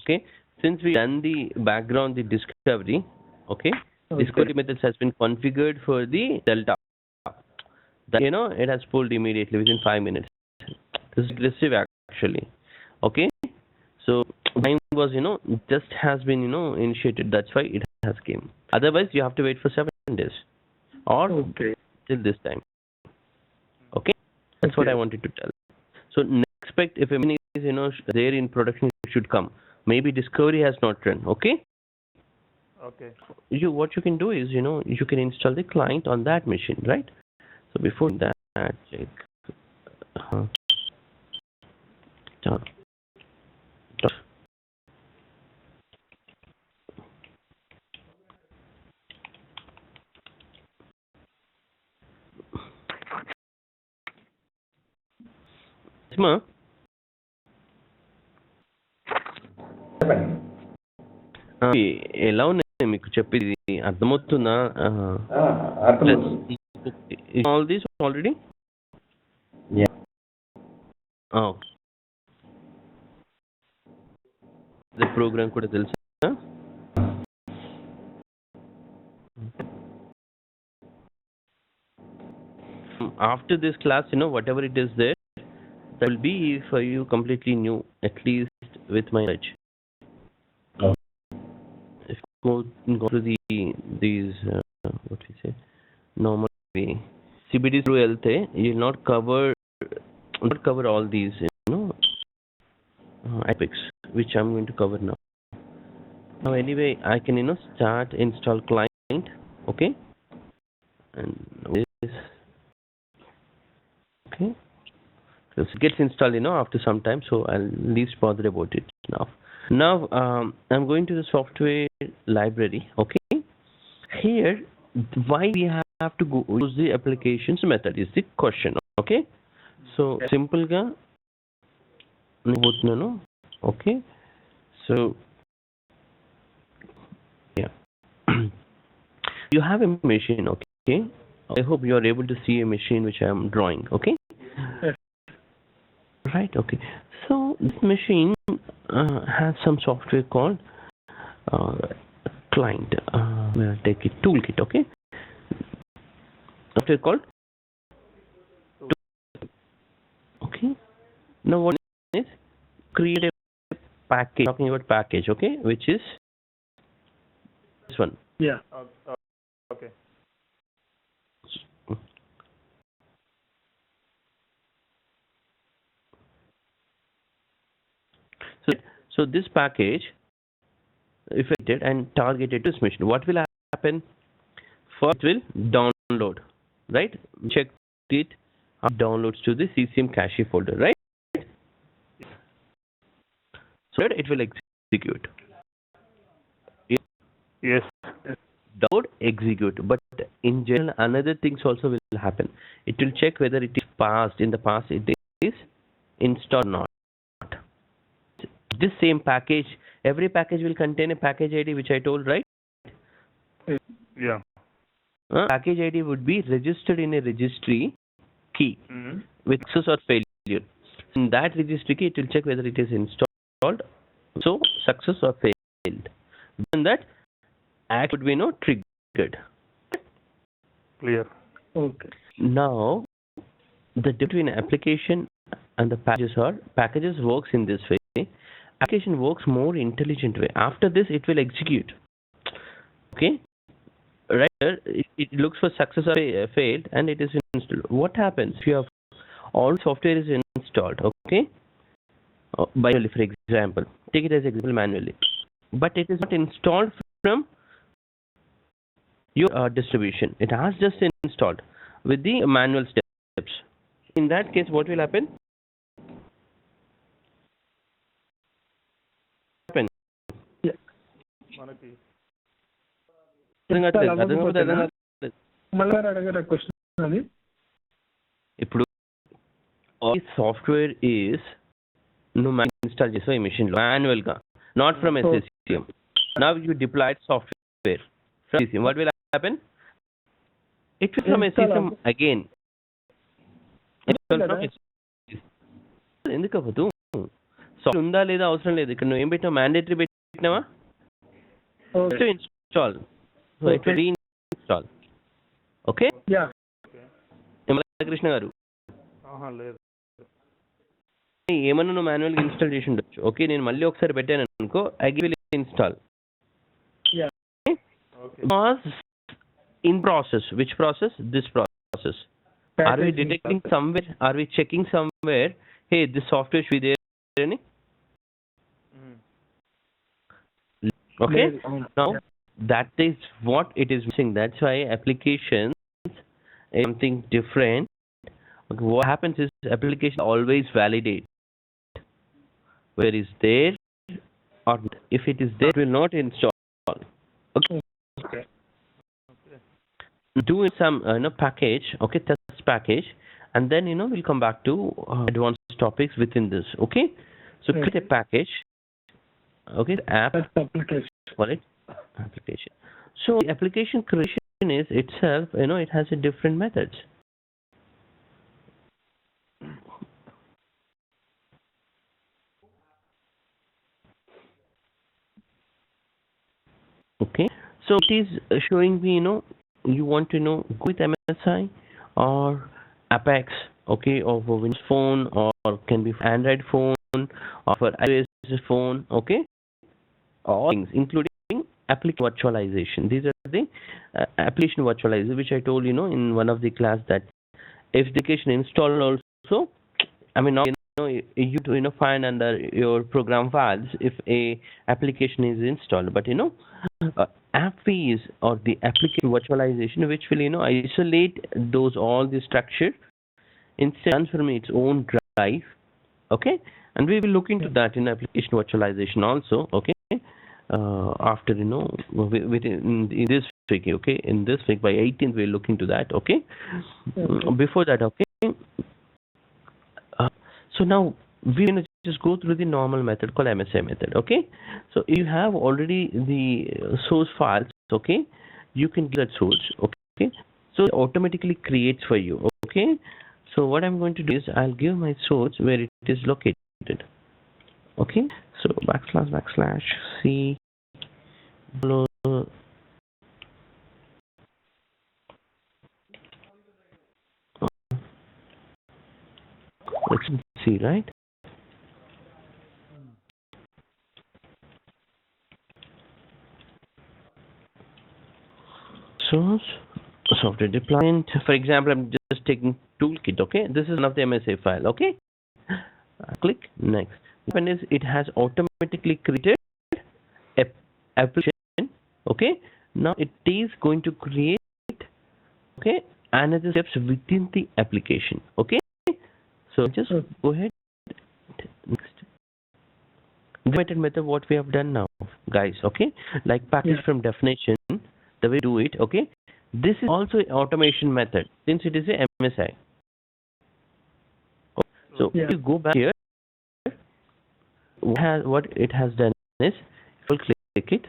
okay since we done the background the discovery okay discovery methods has been configured for the delta that it has pulled immediately within 5 minutes. This is aggressive actually. Okay, so time was just has been initiated, that's why it has came. Otherwise you have to wait for 7 days or till this time. Okay, that's what I wanted to tell. So expect if a machine is there in production, it should come. Maybe discovery has not run. Okay, what you can do is you can install the client on that machine, right? So before that check Isma, ఎలా ఉన్నాయి మీకు చెప్పేది అర్థమవుతుందా? All these already programme కూడా తెలుసా? After this class whatever it is there, that will be for you completely new, at least with my knowledge. If you go to these what we say normal way CBD through LT, you will not cover all these topics which I'm going to cover now. Now anyway I can start install client. Okay, and this okay, so it gets installed after some time, so I'll least bother about it now. I'm going to the software library. Okay, here why we have to go use the applications method is the question. Okay, so simple ga okay, so yeah you have a machine. Okay, I hope you are able to see a machine which I am drawing. Okay, right. Okay, so this machine has some software called client. We'll take a toolkit. Okay, software called okay. Now what is create a package, talking about package, okay, which is this one. Yeah. Okay. So this package, if I did and targeted this machine, what will happen? First, it will download, right? Check it, downloads to the SCCM cache folder, right? So that it will execute. Yes. Download, execute. But in general, another things also will happen. It will check whether it is passed. In the past, it is installed or not. This same package, every package will contain a package ID, which I told, right? Yeah. Package ID would be registered in a registry key with success or failure. In that registry key, it will check whether it is installed, so success or failed. Then that act would be triggered. Clear. Okay. Now, the difference between application and the packages works in this way. Application works more intelligent way. After this, it will execute. Okay, right here, it looks for success or failed, and it is installed. What happens if you have all software is installed? Okay, manually, for example, take it as example manually, but it is not installed from your distribution. It has just installed with the manual steps. In that case, what will happen? ఇప్పుడు software is నువ్వు install చేసావు ఈ మెషిన్లో మాన్యువల్గా, not from SCCM. Now you deployed software from SCCM. What will happen? It will from SCCM again. It will from SCCM. ఎందుకు అవ్వదు? Software ఉందా లేదా అవసరం లేదు. ఇక్కడ నువ్వు ఏం పెట్టినావు? మ్యాండేటరీ పెట్టినావా? To install. So it will reinstall. Okay, Krishna గారు లేదు ఏమన్నా నువ్వు మాన్యువల్గా ఇన్స్టాల్ చేసి ఉండొచ్చు. ఓకే, నేను మళ్ళీ ఒకసారి పెట్టాను అనుకో, again will install. Was in process. Which process? This process. Are we detecting somewhere? Are we checking somewhere? Hey, this software should be there. Any? Okay. Now that is what it is missing. That's why applications is something different. Okay, what happens is application always validate where is there, or if it is there, it will not install. Okay. Do some package, okay, test package, and then we'll come back to advanced topics within this. Okay, so create a package. Okay, app application. Call it application. So the application creation is itself, it has a different methods. Okay, so it is showing me, you want to go with MSI or Apex, okay, or for Windows phone, or can be for Android phone, or for iOS phone, okay, all things including application virtualization. These are the application virtualization which I told in one of the class, that if the application installed also, I mean, now you to find under your program files if a application is installed, but AppVis or the application virtualization, which will isolate those all the structure, instead transfer its own drive. Okay, and we will look into that in application virtualization also. Okay, after within in this week. Okay, in this week by 18th we'll look into that. Okay, before that, okay. So now we're going to just go through the normal method called MSI method. Okay, so you have already the source files. Okay, you can give that source. Okay, so it automatically creates for you. Okay, so what I'm going to do is I'll give my source where it is located. Okay, so // c let's see, right? Source, software deployment. For example, I'm just taking toolkit. Okay, this is one of the MSA file. Okay, click next. When is it has automatically created a application. Okay, now it is going to create another steps within the application. Okay, so just go ahead. Next, the method what we have done now, guys. Okay, like package from definition, the way we do it. Okay, this is also an automation method since it is a MSI. So if you go back here, what it has done is, if you click it,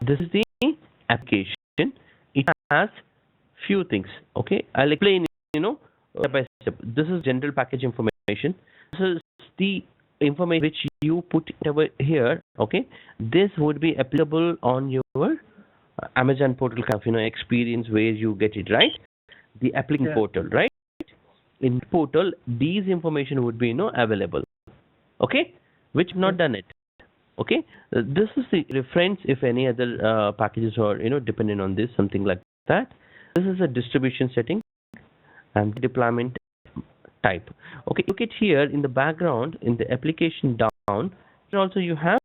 this is the application. It has few things. Okay, I'll explain step by step. This is general package information. This is the information which you put over here. Okay, this would be applicable on your Amazon portal kind of experience where you get it, right? The applicant portal, right? In portal, these information would be available. Okay, which not done it. Okay, this is the reference if any other packages are dependent on this, something like that. This is a distribution setting and deployment type. Okay, look at here in the background in the application down. And also you have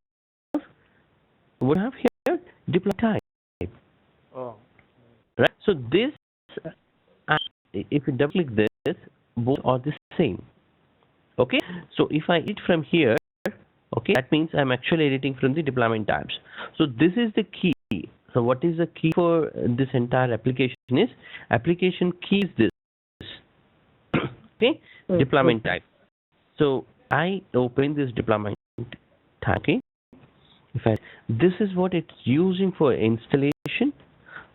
here deploy type. Oh. Right. So this, if you double click this, both are the same. Okay. So if I edit from here, okay, that means I'm actually editing from the deployment types. So this is the key. So what is the key for this entire application is application key is this. Okay, deployment type. So I open this deployment tag, okay, this is what it's using for installation.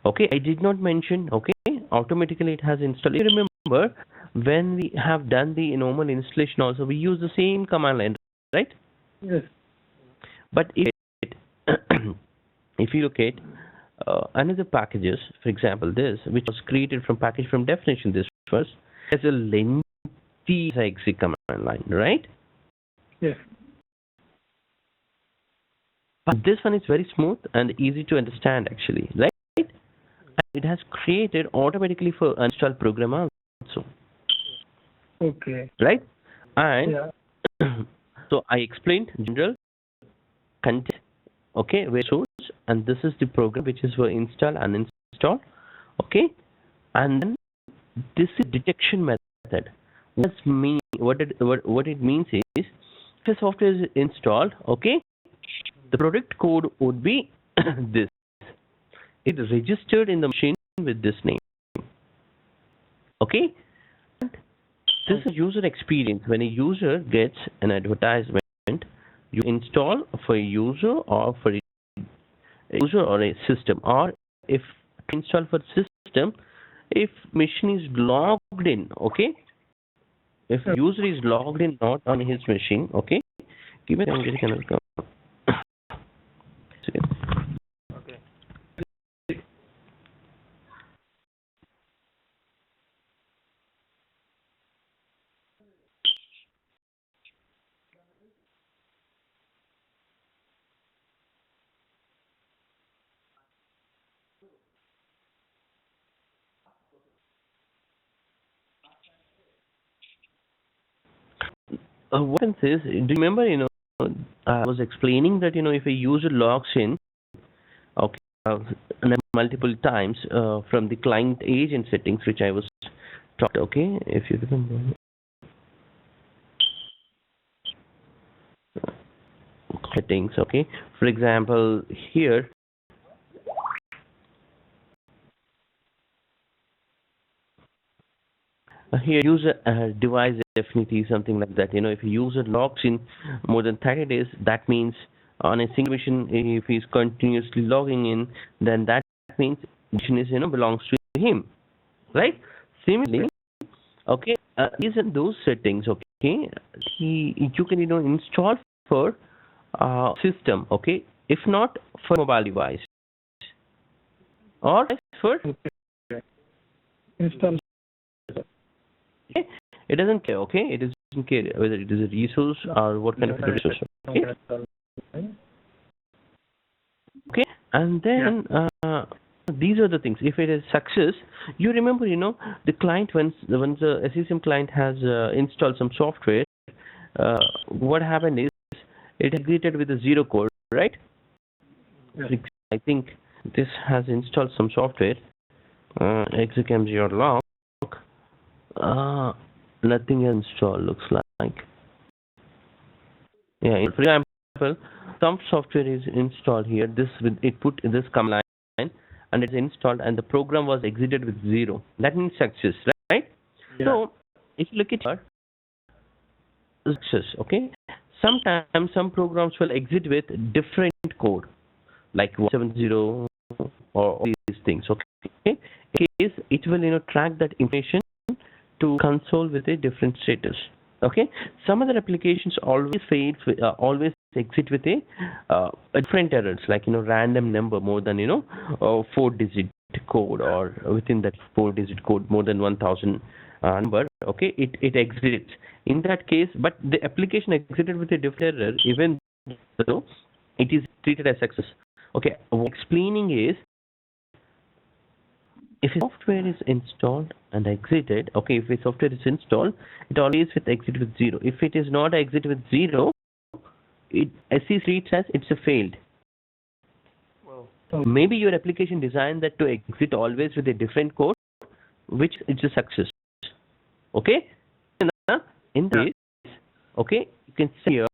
Okay, I did not mention, okay, automatically it has installed. You remember when we have done the normal installation also, we use the same command line, right? Yes. But if you look at another packages, for example, this, which was created from package from definition, this first, has a lengthy exec command line, right? Yes. But this one is very smooth and easy to understand actually, right? And it has created automatically for install program also, Okay. right? And Yeah. so I explained general content, okay, where source, and this is the program which is for install and uninstall, okay, and then this is detection method. What it means is, if the software is installed, okay, the product code would be this. It is registered in the machine with this name. Okay? And this is user experience. When a user gets an advertisement, you install for a user or for a user or a system. Or if to install for system, if machine is logged in, okay? If user is logged in not on his machine, okay? Give me a second. Okay. What happens is, do you remember, I was explaining that, if a user logs in, okay, multiple times from the client agent settings, which I was taught, okay, if you remember. Settings, okay. For example, here, user device definitely something like that. If a user logs in more than 30 days, that means on a single machine, if he's continuously logging in, then that means machine is belongs to him, right? Similarly, okay, these are those settings, okay. You can install for system, okay, if not for mobile device or for Install. okay. It doesn't care, okay. It doesn't care whether it is a resource or what kind of a resource, okay. Okay, and then these are the things. If it is success, you remember, the client once the SCCM client has installed some software, what happened is it exited with a zero code, right? Yes. I think this has installed some software, execm or log. Nothing installed looks like. Yeah, for example, some software is installed here. It put this command line and it's installed, and the program was exited with zero. That means success, right? Yeah. So if you look at here, success, okay. Sometimes some programs will exit with different code, like 170 or all these things, okay. In case it will track that information to console with a different status. Okay, some other applications always always exit with a different errors, like random number more than 4-digit code, or within that 4-digit code more than 1000 number. Okay, it exits in that case, but the application exited with a different error, even though it is treated as success. Okay, what I'm explaining is, if a software is installed and exited, okay, if a software is installed, it always with exit with zero. If it is not exit with zero, SC treats as it's a failed. Wow. Maybe your application designed that to exit always with a different code, which is a success. Okay? In this, okay, you can say here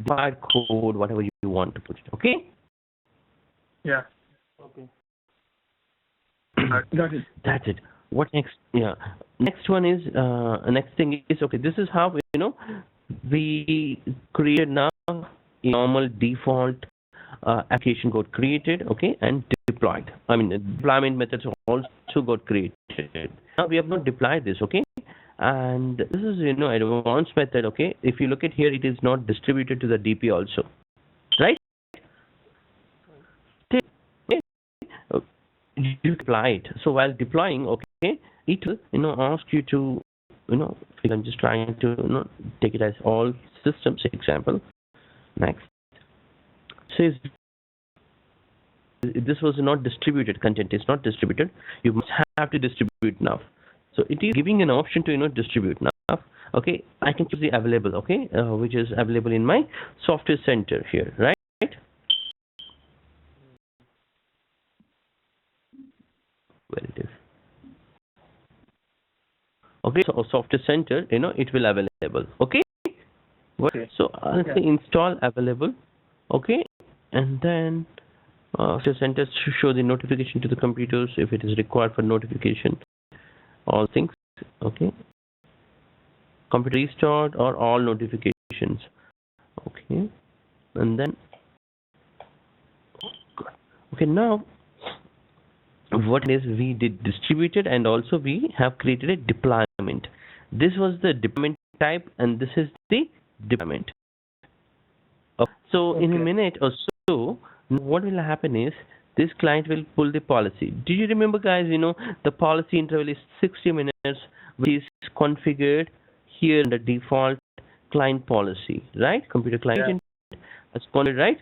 desired code, whatever you want to put it. Okay? Yeah. Okay. Got it. That's it. What next? Yeah. Next one is next thing is, okay, this is how we created now a normal default application got created, okay, and deployed. I mean, the deployment methods also got created. Now we have not deployed this, okay, and this is advanced method, okay. If you look at here, it is not distributed to the DP also, right? Okay. You deploy it. So while deploying, okay, it will ask you to I'm just trying to take it as all systems example. Next says this was not distributed, content is not distributed, you must have to distribute now. So it is giving an option to distribute now. Okay, I can choose the available, okay, which is available in my software center here, right? Where it is. Okay, so software center, it will available. Okay. Okay. So I'll say install available. Okay, and then software center to show the notification to the computers if it is required for notification. All things. Okay. Computer restart or all notifications. Okay, and then okay, now what is we did distributed, and also we have created a deployment. This was the deployment type, and this is the deployment. So in a minute or so, what will happen is this client will pull the policy. Do you remember, guys? The policy interval is 60 minutes, which is configured here in the default client policy, right? Computer client as configured, right?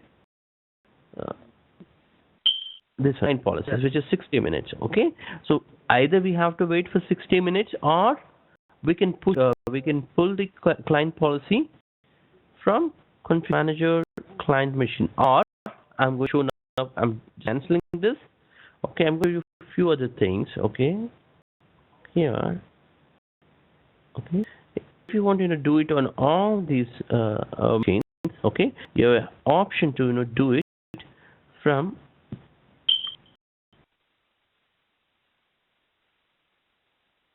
This client policy, which is 60 minutes. Okay, so either we have to wait for 60 minutes, or we can pull the client policy from config manager client machine, or I'm going to show now. I'm canceling this. Okay, I'm going to do a few other things. Okay, here. Okay, if you want to do it on all these machines, okay, you have an option to do it from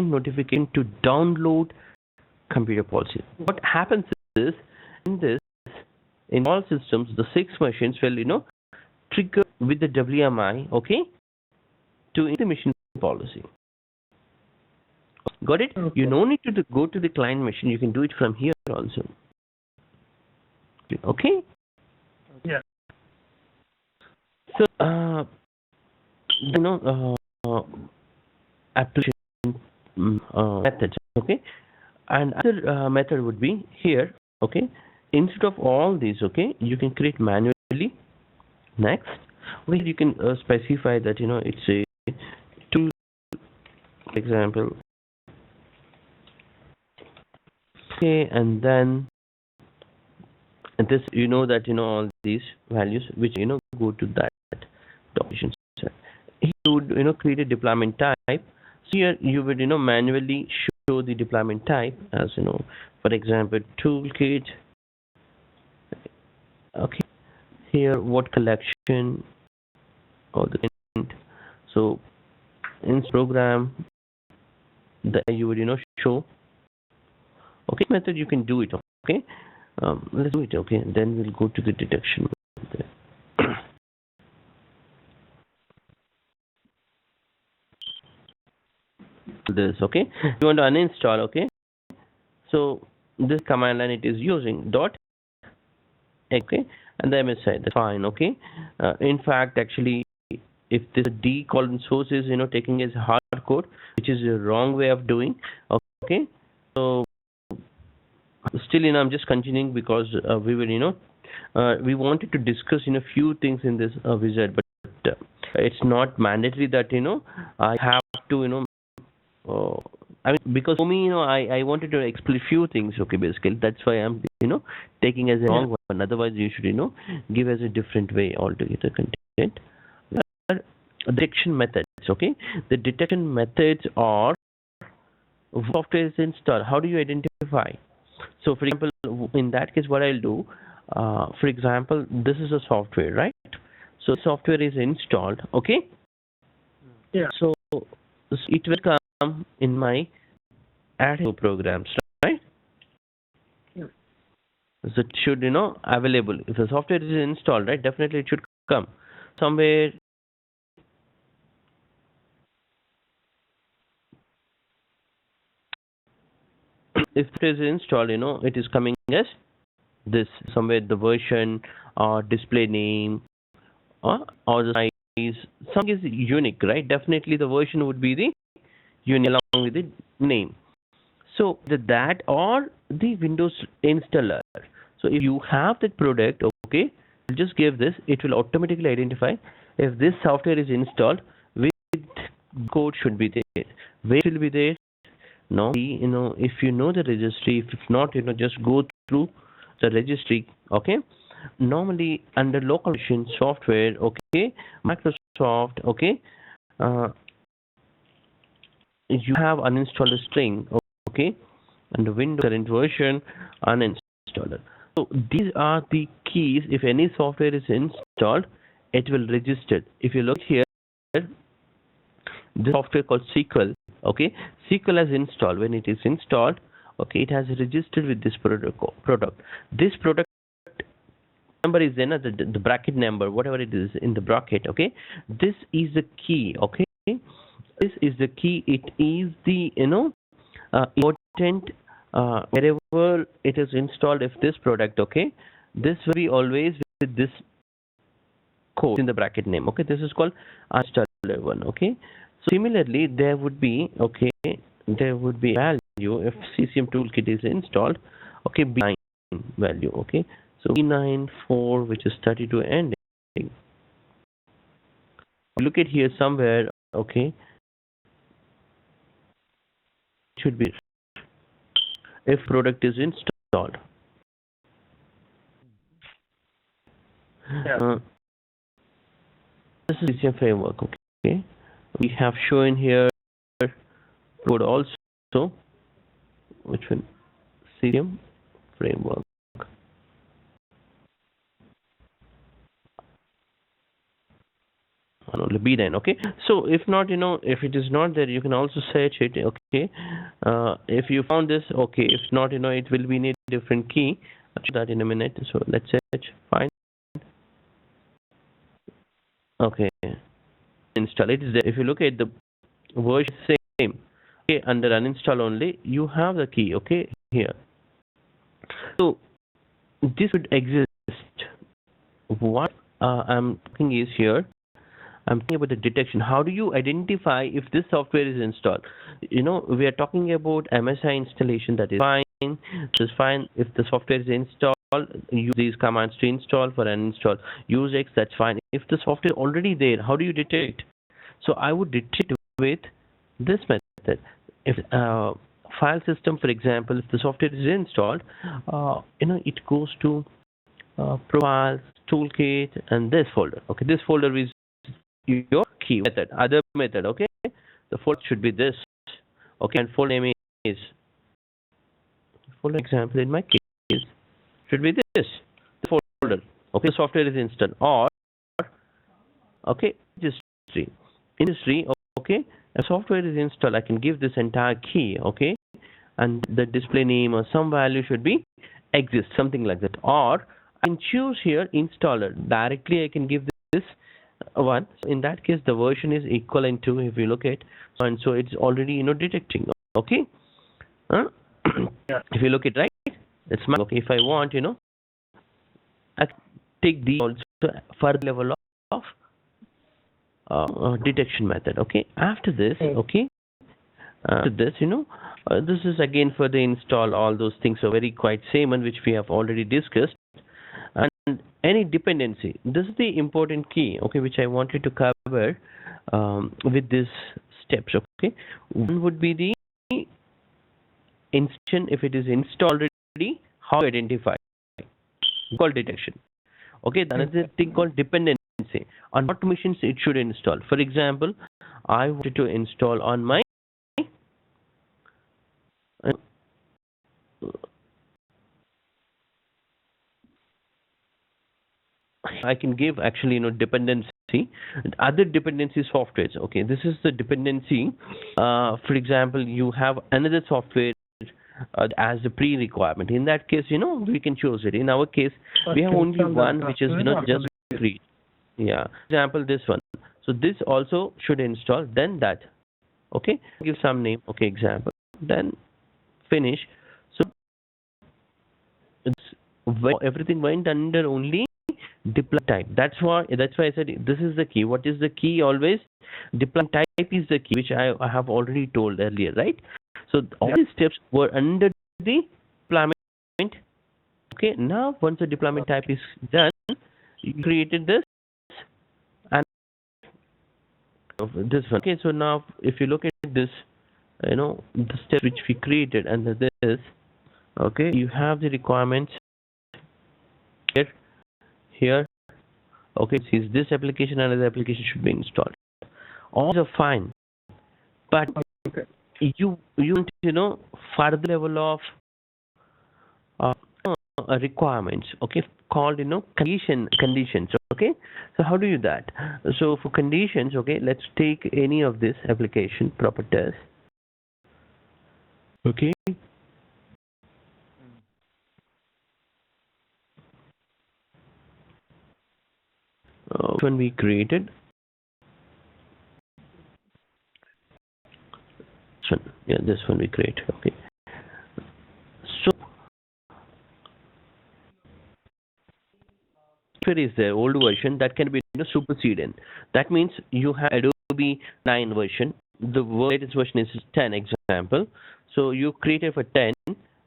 notification to download computer policy. What happens is in all systems, the 6 machines will trigger with the WMI, okay, to the machine policy. Got it? Okay. You no need to go to the client machine. You can do it from here also. Okay. Yeah. So application methods, okay, and other method would be here. Okay, instead of all these, okay, you can create manually. Next, where you can specify that it's a tool example. Okay, and then this that all these values which go to that documentation set. You would create a deployment type. So here you would manually show the deployment type as for example toolkit. Okay, here what collection or the kind. So in program that you would show. Okay, method you can do it. Okay, let's do it. Okay, then we'll go to the detection. This, okay, you want to uninstall. Okay, so this command line it is using dot, okay, and the MSI, that's fine. Okay, in fact, actually, if this D colon source is taking as hard code, which is a wrong way of doing. Okay, so still I'm just continuing because we were we wanted to discuss few things in this wizard, but it's not mandatory that I have to I mean, because for me I wanted to explain few things. Okay, basically that's why I'm taking as a wrong one. Otherwise you should give as a different way altogether content. Detection methods. Okay, the detection methods are software is installed. How do you identify? So for example, in that case what I'll do, for example, this is a software, right? So software is installed. Okay, yeah, so it will come in my add programs, right? Yeah. So it should, available. If the software is installed, right, definitely it should come somewhere. If it is installed, it is coming as this somewhere the version or display name or the size. Something is unique, right? Definitely the version would be the unique along with the name. So that or the Windows installer. So if you have that product, okay, just give this. It will automatically identify if this software is installed. With code should be there. Where it will be there? Normally, if you know the registry, if not, just go through the registry, okay? Normally, under local machine software, okay, Microsoft, okay, you have uninstalled string, okay, and the Windows current version uninstaller. So these are the keys. If any software is installed, it will register. If you look here, this software called SQL, okay, SQL has installed. When it is installed, okay, it has registered with this product. This product number is then the bracket number, whatever it is in the bracket, okay. This is the key, okay. This is the key. It is the important wherever it is installed. If this product, okay, this will be always with this code in the bracket name, okay. This is called installer one, okay. So similarly, there would be value if CCM toolkit is installed, okay, B9 value, okay. So B94, which is 32 ending. Look at here somewhere, okay. It should be if product is installed. Yeah. This is CCM framework, okay. We have shown here code also, which one? CCM framework. Only B9, okay. So if not, if it is not there, you can also search it, okay. If you found this, okay. If not, it will be need different key. I'll show that in a minute. So let's search. Fine. Okay. Install it is there. If you look at the version same, okay, under uninstall only, you have the key, okay, here. So this would exist. What I'm talking is here. I'm talking about the detection. How do you identify if this software is installed? We are talking about MSI installation. That is fine. This is fine. If the software is installed, use these commands to install. For uninstall, use X. That's fine. If the software is already there, how do you detect? So I would detect with this method. If file system, for example, if the software is installed, it goes to profiles, toolkit, and this folder. Okay, this folder is your key method. Other method, okay. The folder should be this, okay, and folder name is, folder example in my case should be this, the folder, okay. Software is installed, or okay, industry, okay. A software is installed, I can give this entire key, okay, and the display name or some value should be exist, something like that. Or I can choose here installer directly. I can give this one. In that case, the version is equivalent to, if you look at, and so it's already detecting, okay. Yeah. If you look at, right, it's my, okay. If I want, I take the also further level of detection method, okay. After this, okay, after this, this is again for the install. All those things are very quite same, and which we have already discussed. And any dependency, this is the important key, okay, which I wanted to cover with these steps, okay. One would be the instance. If it is installed already, how to identify, called detection, okay. Another thing called dependency, on what machines it should install. For example, I wanted to install on my I can give actually dependency, other dependency softwares, okay. This is the dependency. For example, you have another software as a pre-requirement. In that case, we can choose it. In our case, we have First only install one, that which is after just create. Yeah. Example, this one. So this also should install. Then that. Okay. Give some name. Okay. Example. Then finish. So everything went under only deploy type. That's why I said this is the key. What is the key always? Deploy type is the key, which I have already told earlier, right? So all these steps were under the deployment. Okay, now once the deployment type is done, you created this and this one. Okay, so now if you look at this, the steps which we created under this, okay, you have the requirements here. Okay, since this application and another application should be installed. All are fine, but you want further level of requirements, okay, called conditions. Okay, so how do you do that? So for conditions, okay, let's take any of this application properties. Okay, when we created this one we create. Okay, so software is the old version that can be superseded. That means you have Adobe 9 version. The latest version is 10 example. So you created for 10,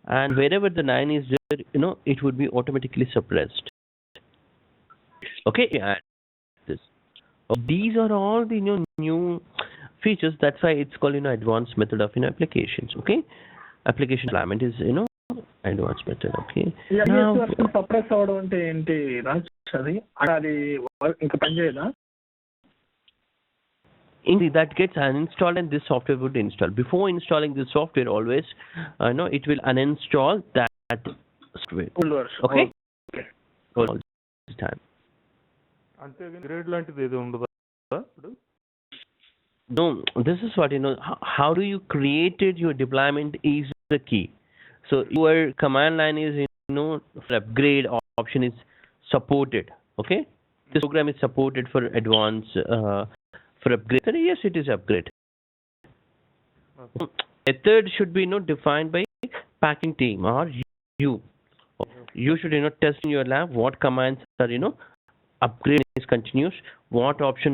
and wherever the 9 is there, it would be automatically suppressed. Okay, add this. These are all the new features. That's why it's called advanced method of applications. Okay, application deployment is advanced method. Okay. Now suppress avadam ante enti Raj అది ఇంకా పని చేయదా? That gets uninstalled and this software would install. Before installing this software, always it will uninstall that software. Okay. All this time. అంతేగాని grade లాంటిది ఏదో ఉండదా ఇప్పుడు? No, this is what how do you created your deployment is the key. So your command line is for upgrade option is supported. Okay, this program is supported for advanced for upgrade. So yes, it is upgrade. Okay. Method should be defined by packing team or you. You should test in your lab what commands are upgrade is continuous, what option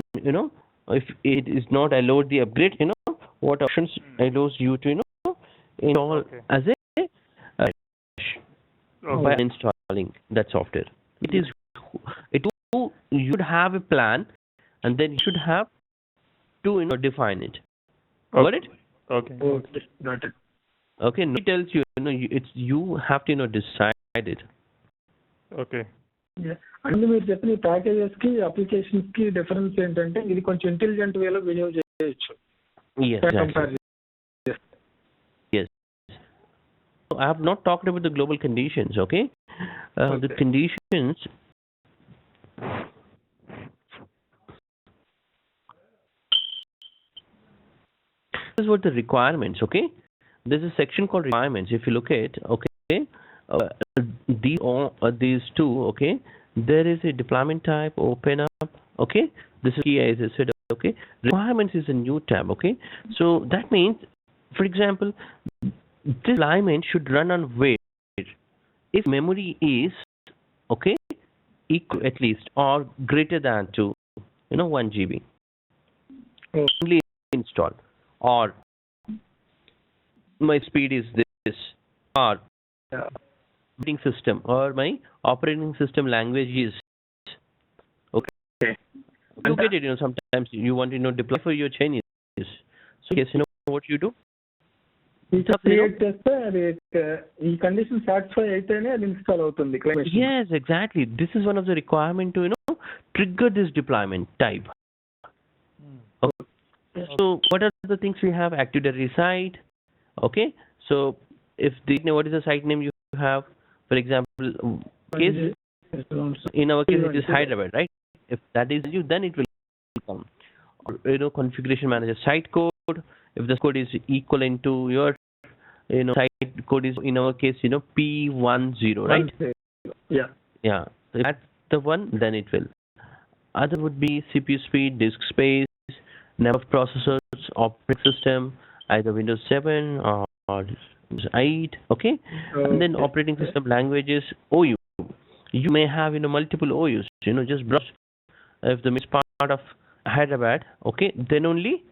if it is not allowed the upgrade, what options allows you to install as a by installing that software. You should have a plan, and then you should have to define it. Got it? Okay, got it. Okay, no, it tells you it's you have to decide it. Okay. అంటే మీరు చెప్పిన packages కి applications కి difference ఏంటంటే ఇది కొంచెం intelligent వేలో behave చేయొచ్చు. Yes. I have not talked about the global conditions. Okay, the conditions. This is what the requirements. Okay, there's a section called requirements. If you look at these two. Okay, there is a deployment type. Open up. Okay, this is key as I said. Okay, requirements is a new tab. Okay, so that means, for example, this deployment should run on where if memory is equal at least or greater than to 1 GB. Only install, or my speed is this, or operating system or my operating system language is okay. You get it. Sometimes you want to deploy for your changes. So yes, what you do. Create చేస్తే అది ఈ condition satisfy అయితేనే అది install అవుతుంది. Yes, exactly. This is one of the requirement to trigger this deployment type. Okay. So what are the things we have? Active Directory site. Okay. So if what is the site name you have? For example, case in our case it is Hyderabad, right? If that is you, then it will come. Configuration manager site code. If the code is equivalent to your site code is in our case P10, right? Yeah. Yeah, so if that's the one, then it will. Other would be CPU speed, disk space, number of processors, operating system, either Windows 7 or Windows 8, okay? And then operating system languages, OU. You may have multiple OUs. Just browse if the is part of Hyderabad, okay? Then only,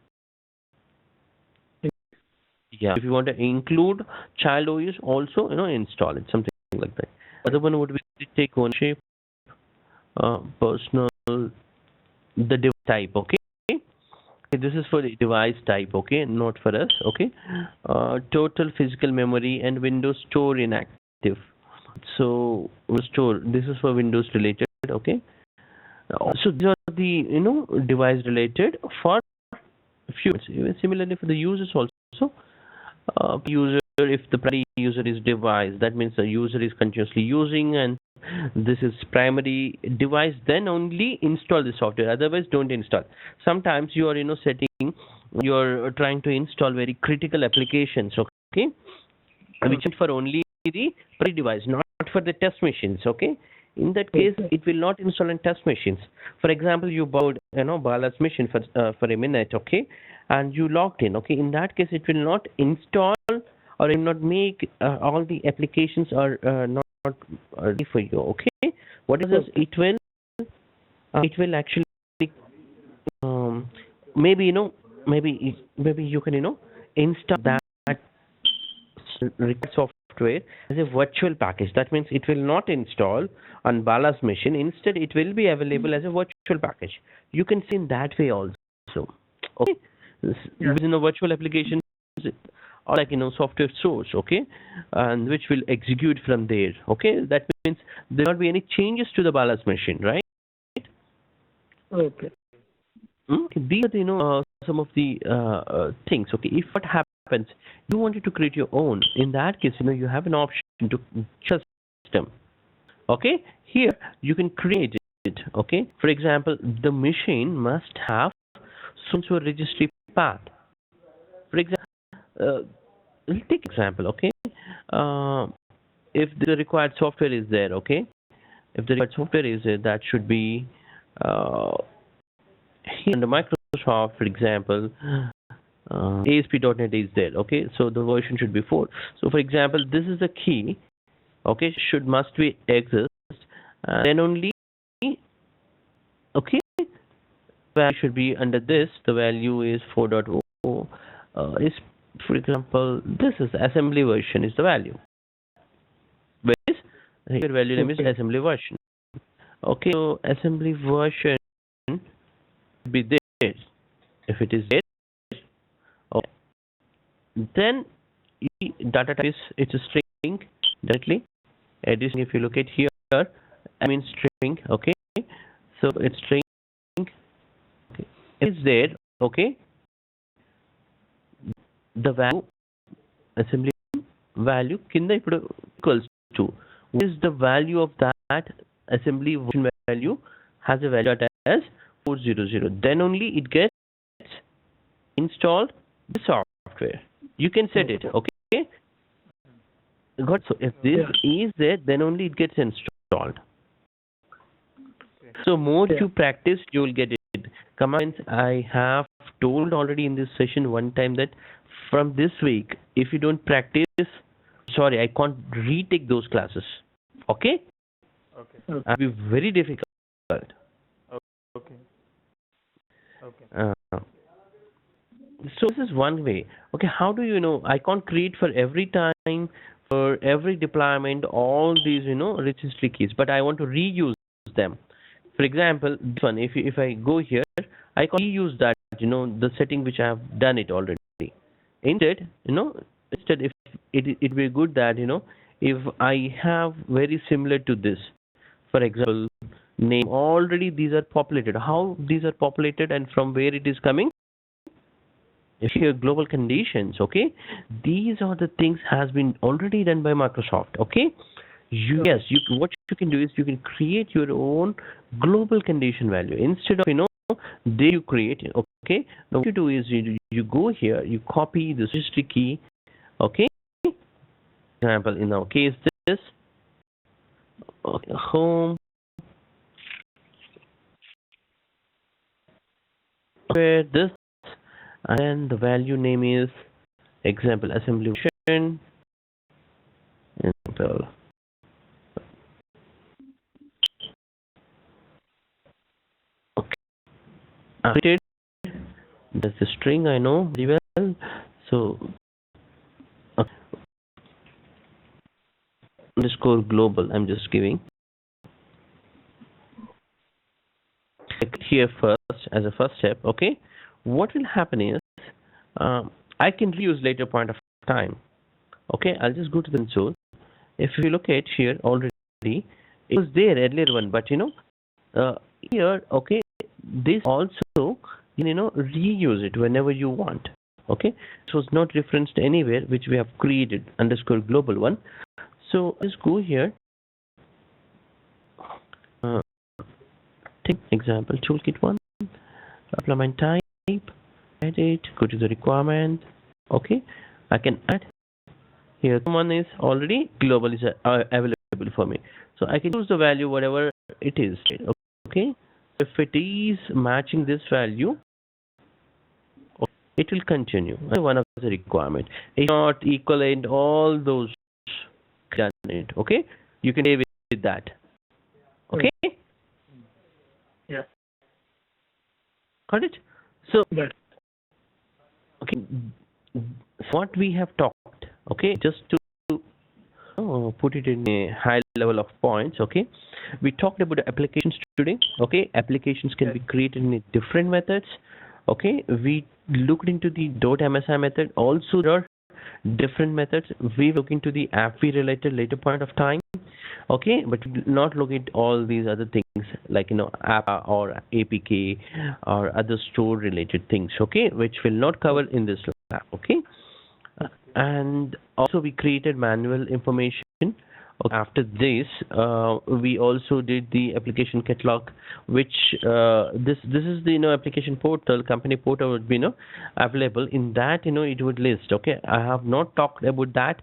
yeah. If you want to include child OUs, also install it, something like that. Other one would be take ownership, personal, the device type, okay? This is for the device type, okay, not for us, okay? Total physical memory and Windows Store inactive. So store, this is for Windows related, okay? So these are the device related for few. Similarly for the users also. User, if the primary user is device, that means the user is continuously using and this is primary device, then only install the software, otherwise don't install. Sometimes you are setting, you're trying to install very critical applications, okay, which is for only the primary device, not for the test machines, okay. In that case, it will not install on test machines. For example, you bought Bala's machine for a minute, okay, and you logged in, okay. In that case, it will not install or it will not make all the applications are not ready for you, okay. What is this? It will actually maybe maybe you can install that required software as a virtual package. That means it will not install on Bala's machine. Instead, it will be available as a virtual package. You can see in that way also. Okay, within a virtual application or like software source, okay, and which will execute from there. Okay, that means there will not be any changes to the Bala's machine, right? Okay. These are the some of the things. Okay, if what happens, you wanted to create your own. In that case, you have an option to just system. Okay, here you can create it. Okay, for example, the machine must have some sort of registry path. For example, we'll take example. Okay, if the required software is there, okay, if the required software is there, that should be here under Microsoft, for example, ASP.NET is there, okay, so the version should be 4. So for example, this is the key, okay, must be exist, then only, okay, value should be under this, the value is 4.0, is, for example, this is assembly version is the value, whereas here value name is assembly version, okay, so assembly version should be there. If it is there, okay, then data type is it's a string directly. Addition, if you look at here, I mean string, okay, so it's string, okay, it's there, okay, the value assembly value kinda equals to, what is the value of that assembly version value, has a value as 400, then only it gets installed the software. You can set it, okay. Got, so if this is there, then only it gets installed. So more you practice, you will get it. Commands, I have told already in this session one time that from this week, if you don't practice, sorry, I can't retake those classes. Okay? Okay. It will be very difficult. Okay. Okay. So this is one way. Okay, how do you know? I can't create for every time, for every deployment, all these registry keys, but I want to reuse them. For example, this one, if I go here, I can reuse that, the setting which I have done it already. Instead, if it be good that, if I have very similar to this, for example, name, already these are populated. How these are populated and from where it is coming? If here global conditions, okay, these are the things has been already done by Microsoft, okay. Yes, what you can do is you can create your own global condition value instead of there you create it, okay. Now what you do is you go here, you copy the registry key, okay, example, in our case, this home where this, and then the value name is example assembly function. Example. Okay. Created. That's the string I know very well. So underscore global. I'm just giving here first as a first step. Okay. What will happen is I can reuse later point of time. Okay. I'll just go to the console. If you look at here already, it was there earlier one, but here, okay, this also reuse it whenever you want. Okay, it was not referenced anywhere, which we have created underscore global one. So let's go here. Take example toolkit one, deployment type, edit, go to the requirement. Okay, I can add here. One is already global is available for me, so I can choose the value whatever it is. Okay, if it is matching this value, it will continue. One of the requirement. If not equivalent, all those done it. Okay, you can stay with that. Okay. Yeah. Got it. So Good. okay, what we have talked. Okay, just to put it in a high level of points. Okay, we talked about the applications today. Okay, applications can be created in different methods. Okay, we looked into the .msi method. Also, there are different methods. We look into the AppV related later point of time. Okay, but we will not look at all these other things like app or APK or other store related things. Okay, which will not cover in this lab. Okay, and also we created manual information. After this, we also did the application catalog, which this is the application portal, company portal would be available. In that it would list. Okay, I have not talked about that.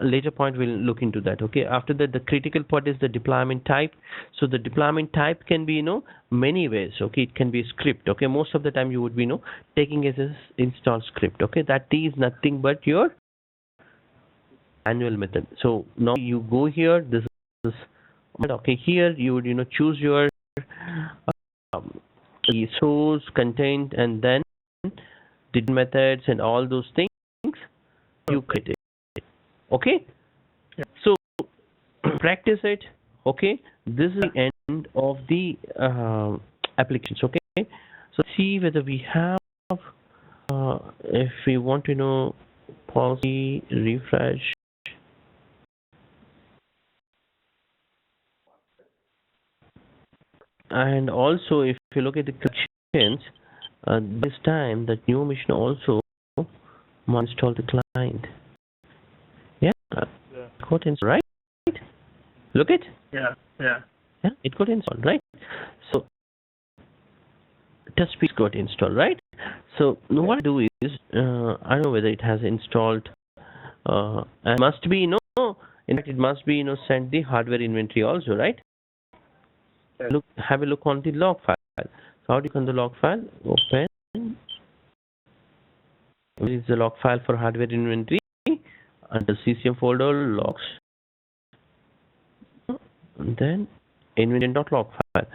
Later point we'll look into that. Okay, after that the critical part is the deployment type. So the deployment type can be many ways. Okay, it can be a script. Okay, most of the time you would be taking as an install script. Okay, that is nothing but your manual method. So now you go here, this is okay, here you would choose your the source content and then did methods and all those things you create it. Okay, so practice it. Okay, this is the end of the applications. Okay, so see whether we have if we want to know policy refresh. And also, if you look at the connections, this time the new machine also must install the client. Yeah, got installed, right? Look it. Yeah. It got installed, right? So test piece got installed, right? So now what I do is I don't know whether it has installed. And must be in fact it must be send the hardware inventory also, right? Look, have a look on the log file. So how do you on the log file? Open. This is the log file for hardware inventory under SCCM folder logs. And then inventory.log file.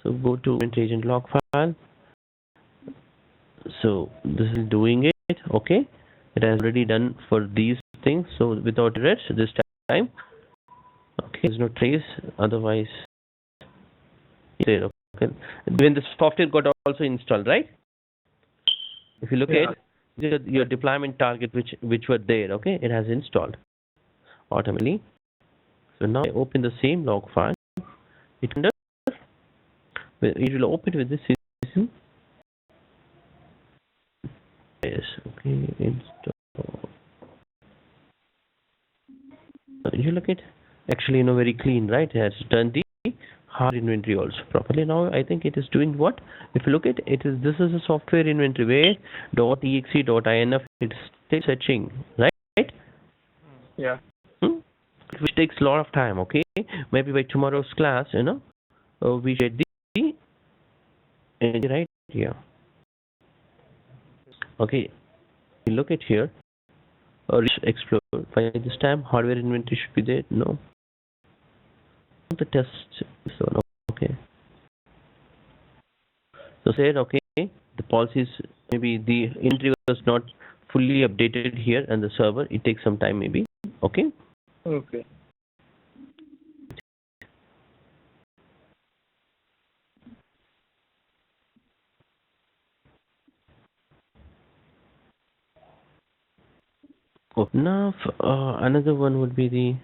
So go to inventory agent log file. So this is doing it. Okay, it has already done for these things. So without errors this time. Okay, there's no trace. Otherwise. There, okay. When the software got also installed, right? If you look at your deployment target, which were there, okay, it has installed automatically. So now I open the same log file. It will open with this system. Yes, okay, install. You look at actually very clean, right? It has done the hard inventory also properly. Now I think it is doing what? If you look at it, this is a software inventory where .exe.inf it's still searching, right? Yeah. which takes a lot of time. Okay, maybe by tomorrow's class, we get the right here. Okay, we look at here. Explore. By this time, hardware inventory should be there. No. The test. So no. Okay. So said okay. The policies, maybe the inventory was not fully updated here and the server. It takes some time maybe. Okay. Okay. Now another one would be the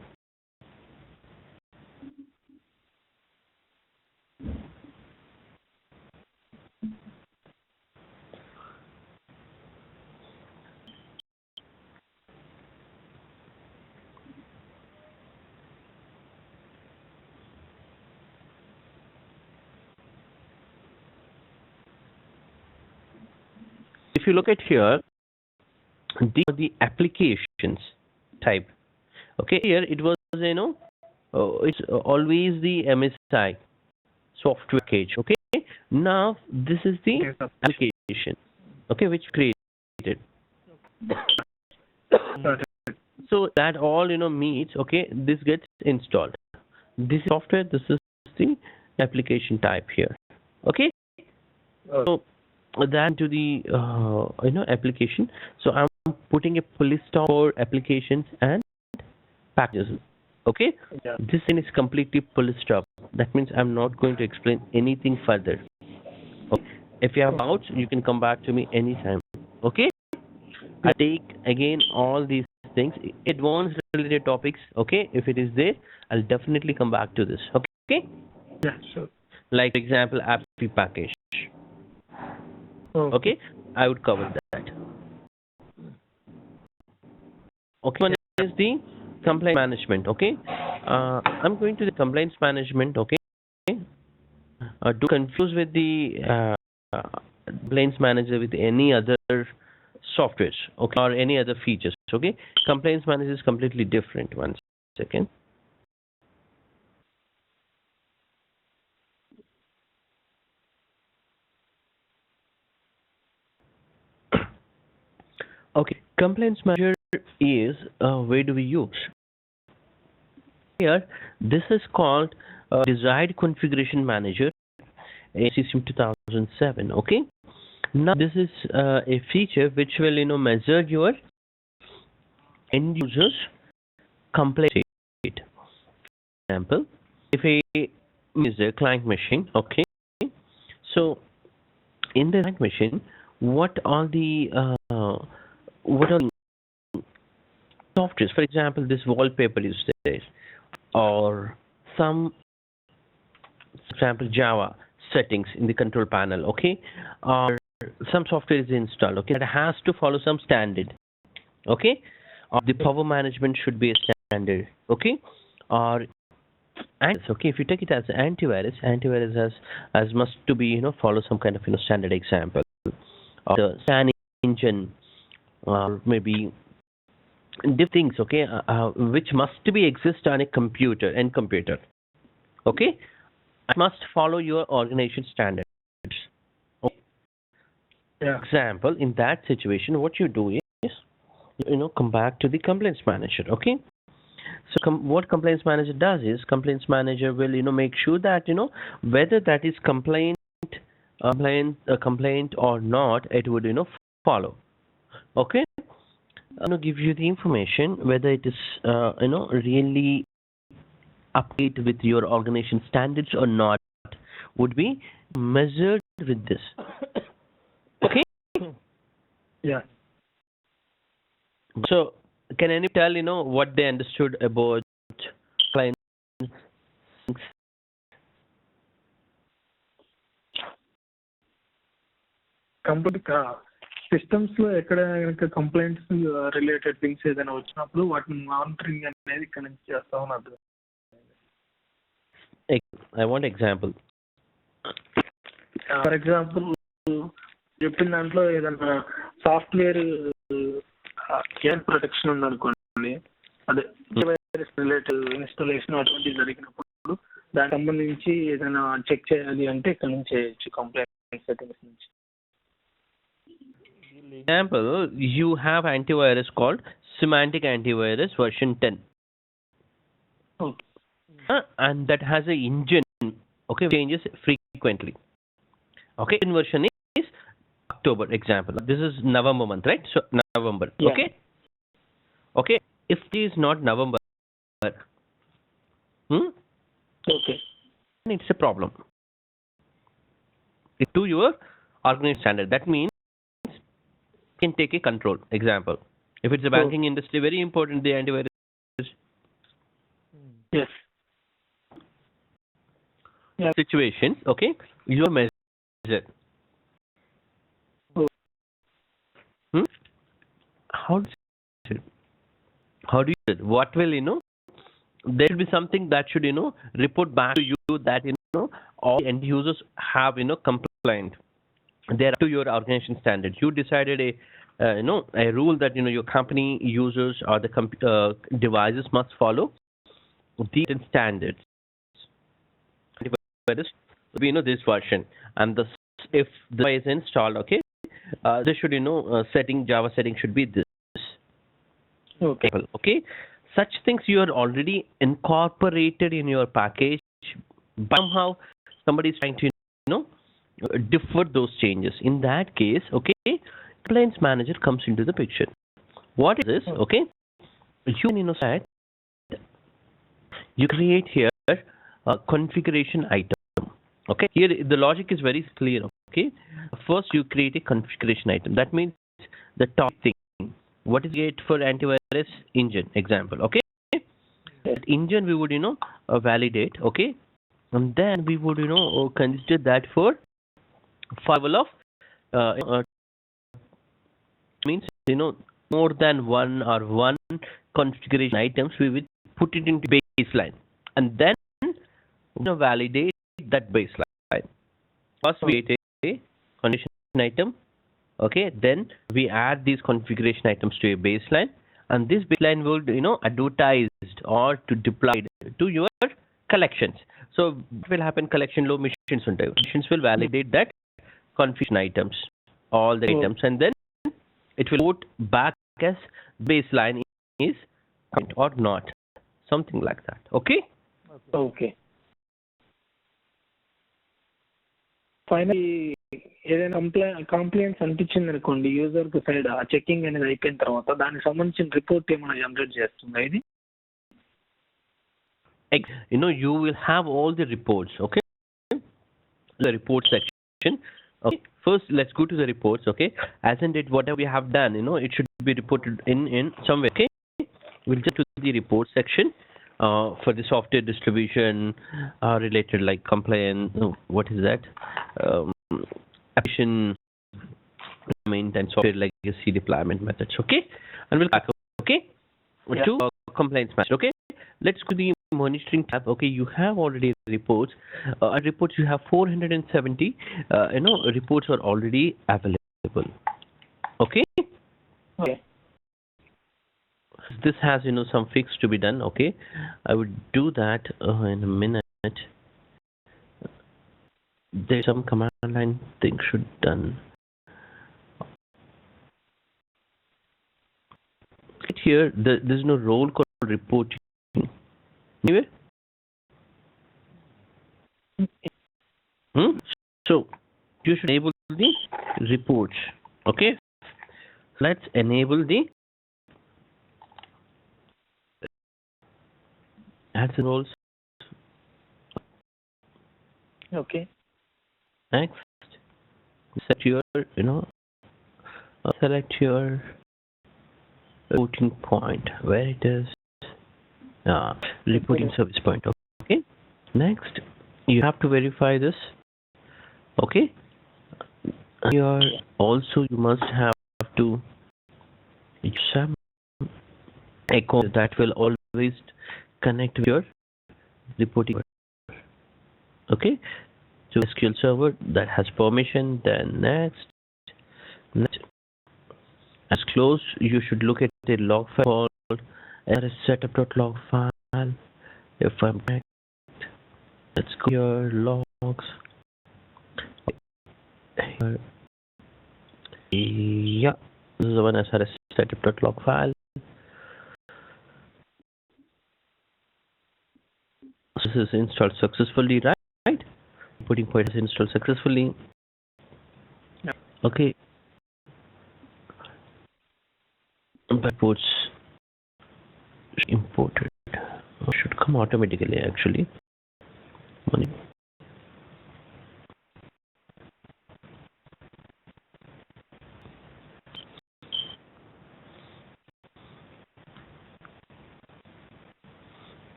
if you look at here, the applications type. Okay, here it was it's always the MSI software package. Okay, now this is the application. Okay, which created. So that all meets. Okay, this gets installed. This is software. This is the application type here. Okay, so that to the application. So I'm putting a list for applications and packages. Okay, Yeah. this thing is completely policed up. That means I'm not going to explain anything further. Okay. If you have doubts, you can come back to me anytime. Okay, I take again all these things, advanced related topics. Okay, if it is there, I'll definitely come back to this. Okay, Yeah, sure. like for example, app package. Okay, I would cover that. Okay, one is the complaint management. Okay, I'm going to the complaints management. Okay, do confuse with the complaints manager with any other softwares, okay, or any other features. Okay, complaints manager is completely different. One second. Okay, complaints manager is where do we use? Here, this is called desired configuration manager, SCCM 2007. Okay, now this is a feature which will measure your end users complaint rate. For example, if a is a client machine, okay, so in the client machine, what are the softwares? For example, this wallpaper is there, or some, for example, Java settings in the control panel, okay, or some software is installed, okay, that has to follow some standard, okay, or the power management should be a standard, okay, or okay, if you take it as antivirus has must to be follow some kind of standard example, or the scan engine, or maybe different things, okay, which must be exist on a computer, okay, it must follow your organization standards. Okay. Yeah. Example, in that situation, what you do is come back to the complaints manager. Okay, so what complaints manager does is complaints manager will make sure that whether that is complaint or not, it would follow. Okay, I'm gonna give you the information whether it is really update with your organization standards or not, would be measured with this. Okay. Yeah. So can any tell what they understood about clients? Complete systems లో ఎక్కడ complaints related things ఏదైనా వచ్చినప్పుడు వాటిని monitoring అనేది ఇక్కడ నుంచి చేస్తా ఉన్నది. I want example. For example చెప్పిన దాంట్లో ఏదైనా సాఫ్ట్వేర్ కేర్ ప్రొటెక్షన్ ఉందనుకోండి, అదే రిలేటెడ్ ఇన్స్టాలేషన్ అటువంటివి జరిగినప్పుడు దానికి సంబంధించి ఏదైనా చెక్ చేయాలి అంటే ఇక్కడ నుంచి చేయొచ్చు కంప్లైంట్ సెట్టింగ్స్ నుంచి. Example, you have antivirus called semantic antivirus version 10. Okay. And that has a engine, okay, changes frequently. Okay, in version is October, example. This is November month, right? So November, Yeah. okay? Okay, if it is not November, okay. then it's a problem. To your organized standard, that means you can take a control. Example, if it's a banking industry, very important, the antivirus. Yes. Yeah. Situations, okay, your measure. How do you do it? What will, there should be something that should, report back to you that, all end users have, compliant. They are to your organization standard. You decided a rule that, your company users or the devices must follow these standards. This version. And if the device is installed, okay, this should, Java setting should be this. Okay. Okay, such things you are already incorporated in your package. But somehow somebody is trying to defer those changes. In that case, okay, compliance manager comes into the picture. What is this? Okay, you said you create here a configuration item. Okay, here the logic is very clear. Okay, first you create a configuration item. That means the top thing. What is it for antivirus? Engine, example. Okay, that engine we would validate. Okay, and then we would consider that for firewall of means more than one or one configuration items. We will put it into baseline and then validate that baseline. First we create a configuration item. Okay, then we add these configuration items to a baseline, and this baseline will advertised or to deployed to your collections. So what will happen? Collection low machines will validate that configuration items, all the items, and then it will put back as baseline is or not, something like that. Okay. Okay. Final ఏదైనా complaints అనిపించింది అనుకోండి user కు side ఆ checking అనేది అయిపోయిన తర్వాత దానికి సంబంధించిన రిపోర్ట్ ఏమైనా జనరేట్ చేస్తుందా ఇది? You will have all the reports. Okay, the report section. Okay, first let's go to the reports. Okay, as in it whatever we have done, it should be reported in somewhere. Okay, we'll just to the report section for the software distribution related like compliance. What is that? Application maintenance software legacy deployment methods. Okay, and we'll back. Okay, to compliance manager. Okay, let's go to the monitoring tab. Okay, you have already reports. Reports you have 470. Reports are already available. Okay. Okay. This has some fix to be done. Okay, I would do that in a minute. There's some command line thing should done. Here there's no role called reporting anywhere. So you should enable the reports. Okay, let's enable the ads and roles. Okay. Next, set your select your reporting point where it is. Reporting service point. Okay, next you have to verify this. Okay, also you must have to some account that will always connect with your reporting. Okay, so SQL server that has permission. Then next as close, you should look at the log file called SRS setup.log file. If I'm correct, let's go here, logs. Here. Yeah, this is the one SRS setup.log file. This is installed successfully, right? Putting point is installed successfully. Yeah. Okay. Reports imported. Should come automatically actually. Money.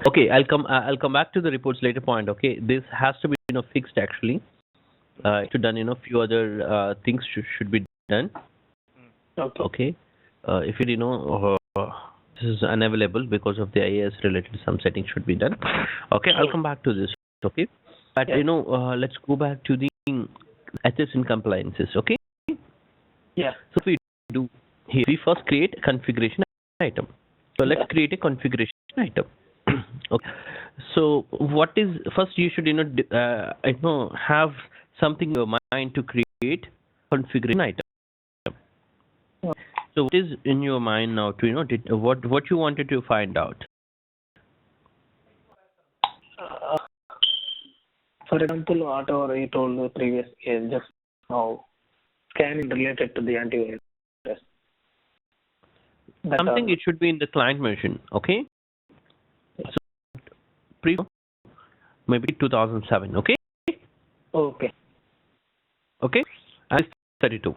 Okay, I'll come back to the reports later point. Okay, this has to be fixed actually. To done few other things should be done. Okay. If this is unavailable because of the IAS related, some settings should be done. Okay, I'll come back to this. Okay, but let's go back to the ethics and compliances. Okay. Yeah. So if we do here, we first create a configuration item. So let's create a configuration item. Okay. So what is first? You should have something in your mind to create configuration item. So what is in your mind now to what you wanted to find out? For example, whatever you told the previous case just now, scanning related to the antivirus. Something it should be in the client version, okay? So, maybe 2007, okay? Okay. Okay? And 32.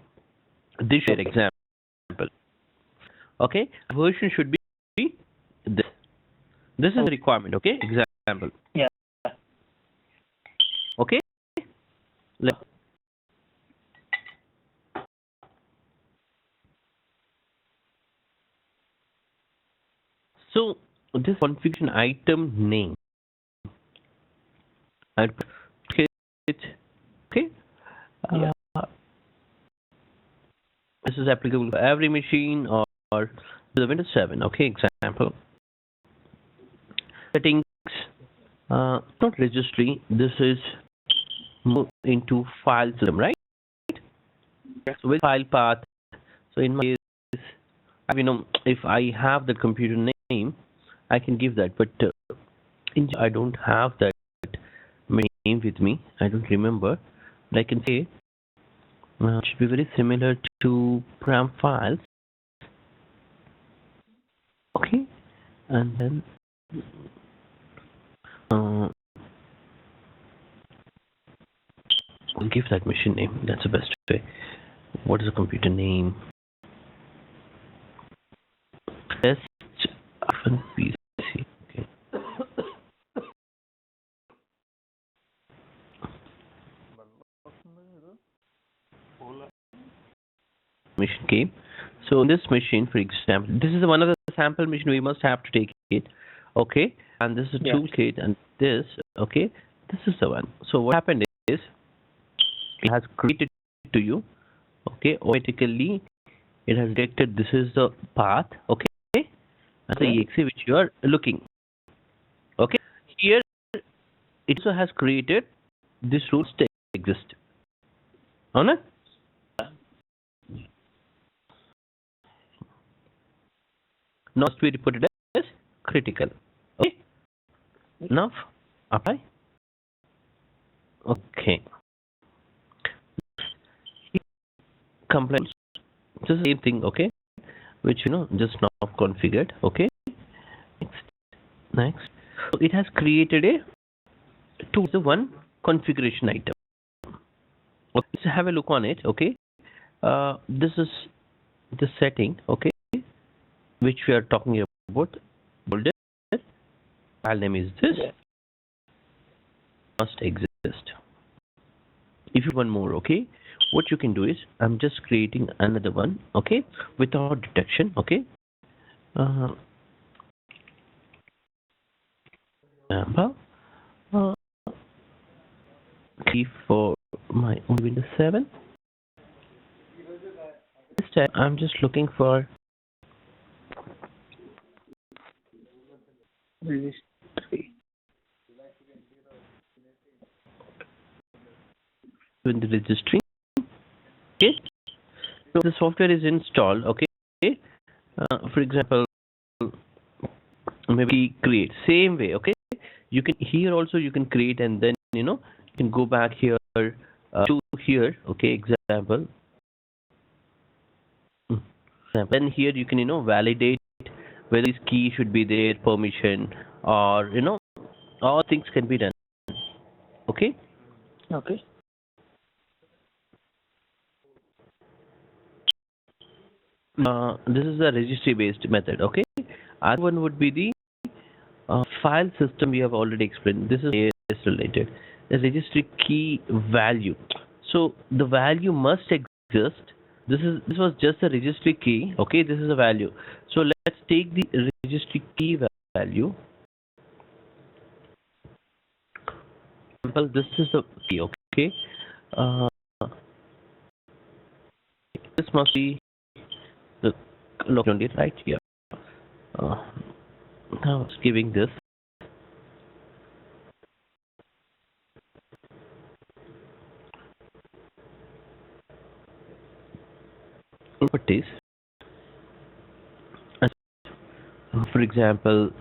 This is your example. Okay? Version should be this. This is a requirement, okay? Example. Yeah. Okay? So this configuration item name, I'll put it, okay? Yeah. This is applicable for every machine or the Windows 7, okay? Example. Settings, not registry. This is more into file system, right? So with file path. So in my case, if I have the computer name, I can give that. But I don't have that name with me. I don't remember. But I can say it should be very similar to program files. Okay, and then I'll give that machine name. That's the best way. What is the computer name? Test PC. Okay. Machine came. So in this machine, for example, this is one of the sample machine we must have to take it. Okay, and this is a toolkit, and this. Okay, this is the one. So what happened is it has created to you. Okay, automatically it has detected this is the path. Okay, and the exe which you are looking. Okay, here it also has created this rules to exist. Alright? Now we report it as critical. Okay. Now apply. Okay. Compliance. This is the same thing. Okay. Which just now configured. Okay. Next. So it has created a one configuration item. Okay. So have a look on it. Okay. This is the setting. Okay. Which we are talking about. Folder. File name is this. Must exist. If you want more, okay, what you can do is I'm just creating another one, okay, without detection, okay. Key for Windows 7. This time I'm just looking for registry. in the registry. Okay, so the software is installed. Okay, for example, maybe create same way. Okay, you can here also you can create, and then you can go back here to here. Okay, example. Then here you can validate whether this key should be there, permission, or all things can be done. Okay. Okay. This is a registry based method. Okay, other one would be the file system. We have already explained. This is AS related. The registry key value. So the value must exist. This was just a registry key. Okay, this is a value. So let's take the registry key value. Example, this is the key. Okay, this must be the location, right here. Now it's giving this. Properties. For example,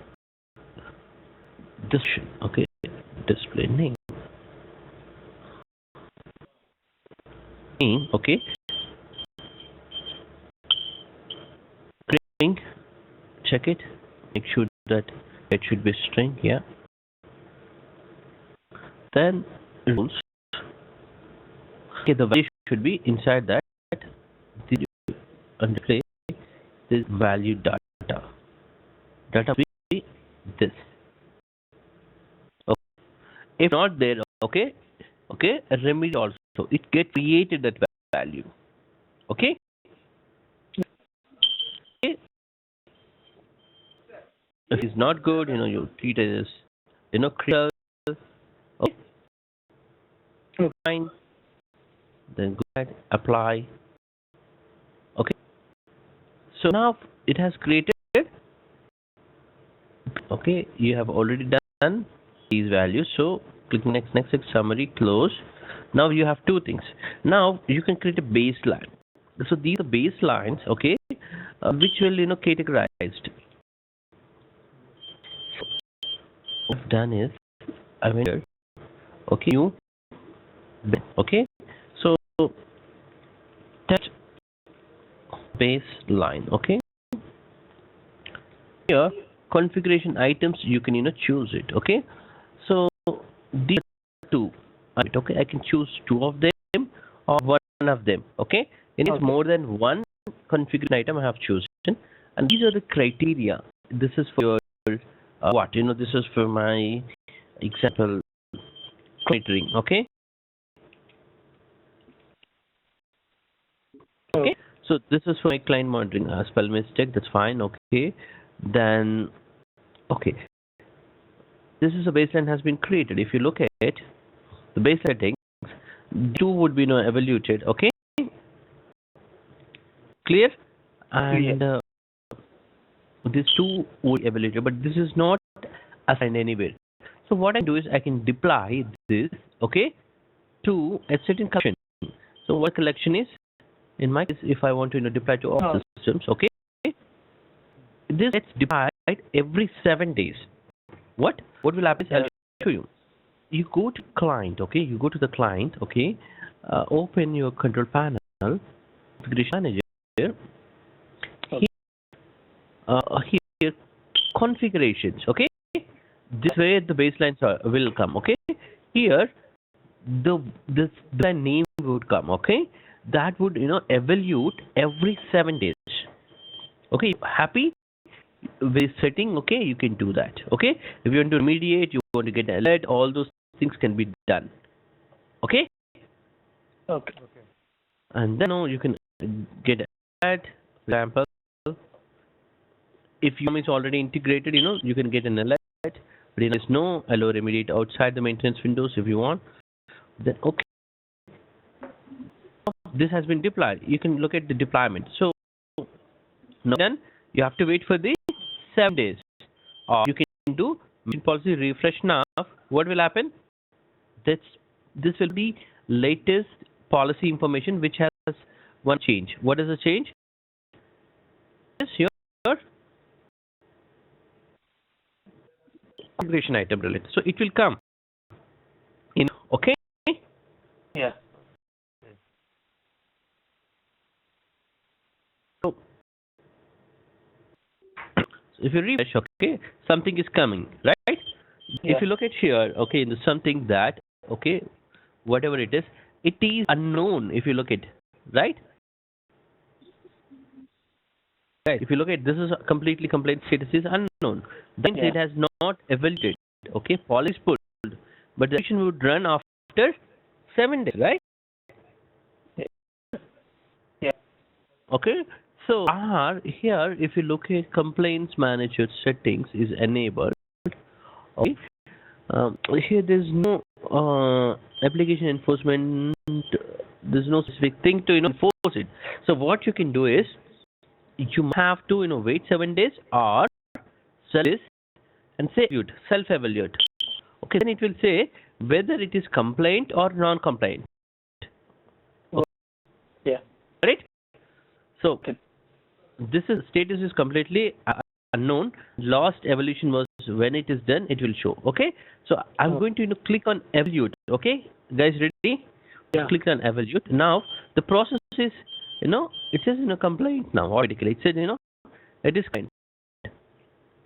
this okay, display name. Okay. String. Check it. Make sure that it should be string. Yeah. Then rules. Okay, the value should be inside that. And display this value data. Data will be this. Okay. If not there, okay, a remedy also. It get created that value. Okay. Okay. If it's not good, you treat it as critical. Okay. Fine. Then go ahead, apply. Okay. So now it has created. Okay, you have already done these values. So click next, summary, close. Now you have two things. Now you can create a baseline. So these are baselines, okay, which will categorized. What I've done is I went here. Okay, new. Okay, so test baseline. Okay, here configuration items you can choose it. Okay, so these two. Okay, I can choose two of them or one of them. Okay, it is more than one configuration item I have chosen, and these are the criteria. This is for your what this is for my example monitoring. Okay. Okay, so this is for my client monitoring. Spell mistake, that's fine. Okay, then okay, this is a baseline has been created. If you look at it, the base settings, two would be evaluated. Okay, clear? And these two would be evaluated, but this is not assigned anywhere. So what I do is I can deploy this, okay, to a certain collection. So what collection is? In my case, if I want to deploy to all systems, okay, this gets deployed every 7 days. What will happen is I'll show you. You go to client, okay, you go to the client, okay, open your control panel, configuration manager, here configurations, okay, this way the baselines will come, okay, here this name would come, okay, that would evaluate every 7 days. Okay, happy with setting? Okay, you can do that. Okay, if you want to remediate, you want to get an alert, all those things can be done. Okay. Okay. And then you can get an alert. For example, if your is already integrated, you can get an alert. But if there is no, allow remediate outside the maintenance windows if you want. Then okay. this has been deployed. You can look at the deployment. So now then you have to wait for the 7 days, or you can do mission policy refresh now. What will happen? This will be latest policy information which has one change. What is the change? Yes, your configuration item related. So it will come in. Okay. Yeah. So if you refresh, okay, something is coming, right? Yeah. If you look at here, okay, in the something that, okay, whatever it is unknown. If you look at, right? Right. If you look at, this is completely complaint status is unknown. Then Yeah. it has not evaluated. Okay, policy pulled, but the action would run after 7 days, right? Yeah. Okay. So here, if you look at complaints manager settings is enabled. Okay. Here there's no application enforcement. There's no specific thing to enforce it. So what you can do is you have to wait 7 days or sell this and say self-evaluate. Okay, then it will say whether it is complaint or non-complaint. Yeah. Right? So Okay. this is status is completely unknown. Last evaluation was when it is done, it will show. Okay, so I'm going to click on evaluate. Okay, guys, ready? Yeah. Click on evaluate. Now the process is it says complaint now automatically. It says it is complaint.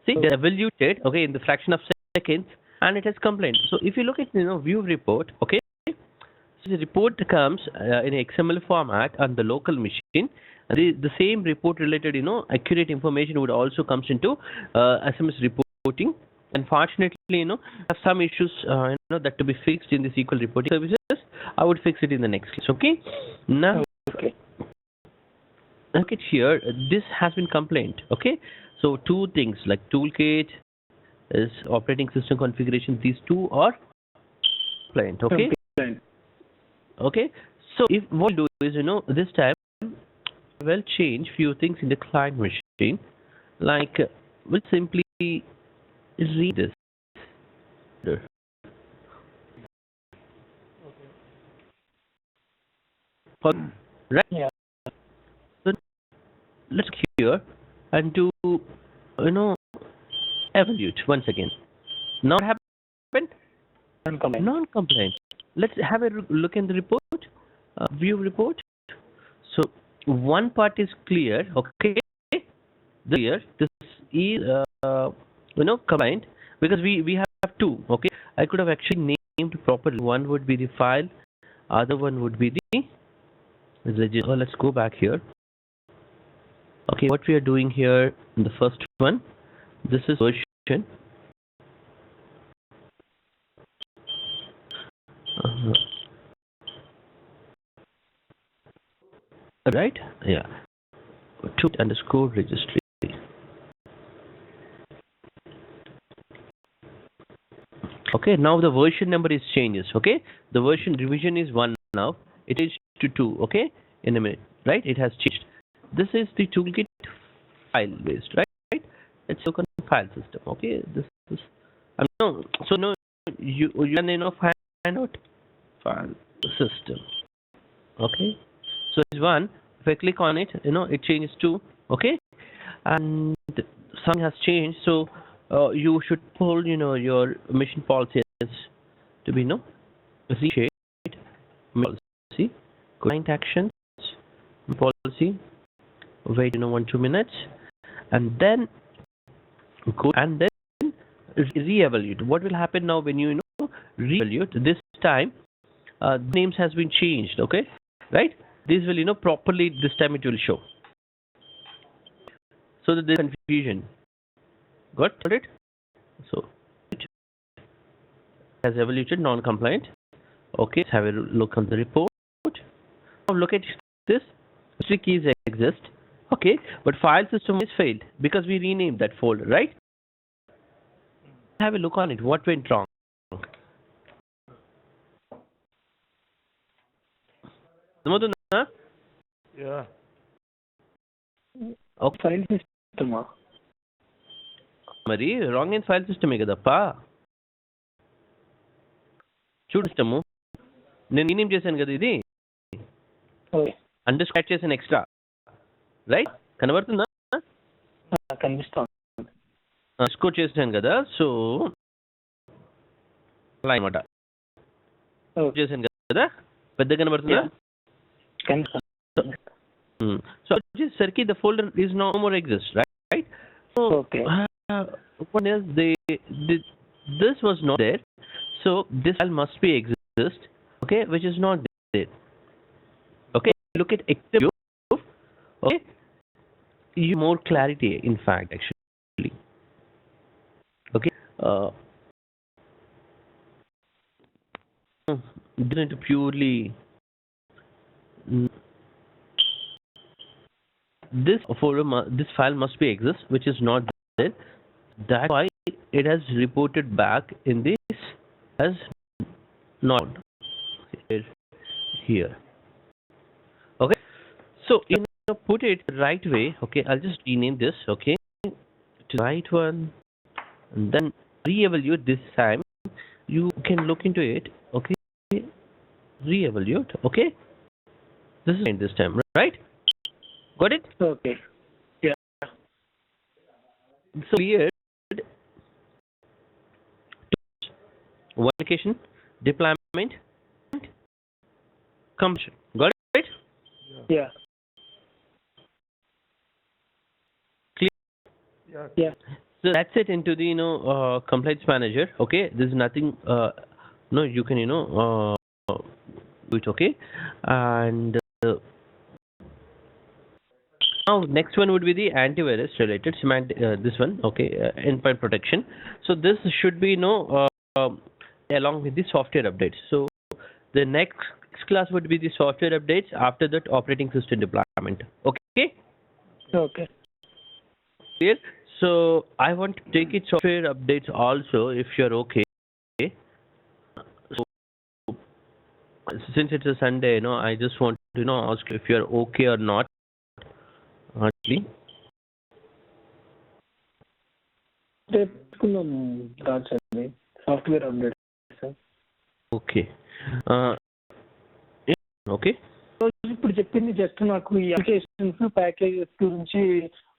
See, they evaluated, okay, in the fraction of seconds, and it has complaint. So if you look at view report, okay, so the report comes in XML format on the local machine. The same report related accurate information would also comes into SMS reporting. Unfortunately, have some issues that to be fixed in the SQL reporting services. I would fix it in the next case. Okay, now Okay. look at here. This has been complaint. Okay, so two things like toolkit is operating system configuration. These two are complaint. Okay. Complaint. Okay, so if what we'll do is this time we'll change few things in the client machine, like we'll simply read this. Right? Yeah. So let's click here and do evaluate once again. Now what happened? Non-complaint. Non-compliant. Let's have a look in the report, view report. So one part is clear. Okay, clear. This is compliant because we have two. Okay, I could have actually named properly. One would be the file, other one would be the register. Let's go back here. Okay, what we are doing here in the first one, this is version. Right? Yeah. To underscore registry. Okay, now the version number is changes. Okay, the version revision is 1 now. It is to 2. Okay, in a minute. Right? It has changed. This is the toolkit file based. Right? It's a file system. Okay, this is no. So no, you can find out file system. Okay, so it's 1. If I click on it, it changes to, okay, and something has changed. So you should pull your mission policy to be reshape policy, client actions policy. Wait 1-2 minutes, and then go and then re-evaluate. What will happen now when you re-evaluate? This time names has been changed. Okay, right? This will properly, this time it will show, so that there's confusion. Got it? So it has evaluated non-compliant. Okay, let's have a look on the report. Now look at this. History keys exist. Okay, but file system is failed because we renamed that folder, right? Have a look on it. What went wrong? Yeah. Okay file సిస్టమా? మరి wrong in file సిస్టమే కదప్పా. చూడు system నేను నేనేం చేశాను కదా, ఇది ఓకే, అండర్ స్క్రాచ్ చేశాను ఎక్స్ట్రా, రైట్? కనబడుతుందా? కనిపిస్తాను. స్కోర్ చేశాను కదా, సో అలా అనమాట చేశాను కదా, పెద్ద కనబడుతుందా? కనిపిస్తాను. సో వచ్చేసరికి the folder is no more exist, right? So Okay. what else this was not there, so this file must be exist, okay, which is not there. Okay, look at active view, okay, you more clarity in fact actually. Okay, didn't purely this folder this file must be exist, which is not there. That's why it has reported back in this as not here. Okay, so you know, put it right way. Okay, I'll just rename this, okay, to the right one, and then re-evaluate this time. You can look into it, okay, re-evaluate, okay, this is this time, right? Got it? Okay. So weird. One application, deployment, and completion. Got it? Yeah. Clear? Yeah. Yeah. So that's it into the compliance manager. Okay, there's nothing. No, you can do it. Okay, and now next one would be the antivirus related this one. Okay, endpoint protection. So this should be along with the software updates. So the next class would be the software updates. After that, operating system deployment. Okay. Okay. Clear? So I want to take it software updates also, if you're okay. So since it's a Sunday, I just want to ask if you're okay or not. Honestly. చెప్పుకుందాం రాజ్ అండి, software update. Okay. Okay. ఇప్పుడు చెప్పింది just నాకు ఈ applications packages గురించి,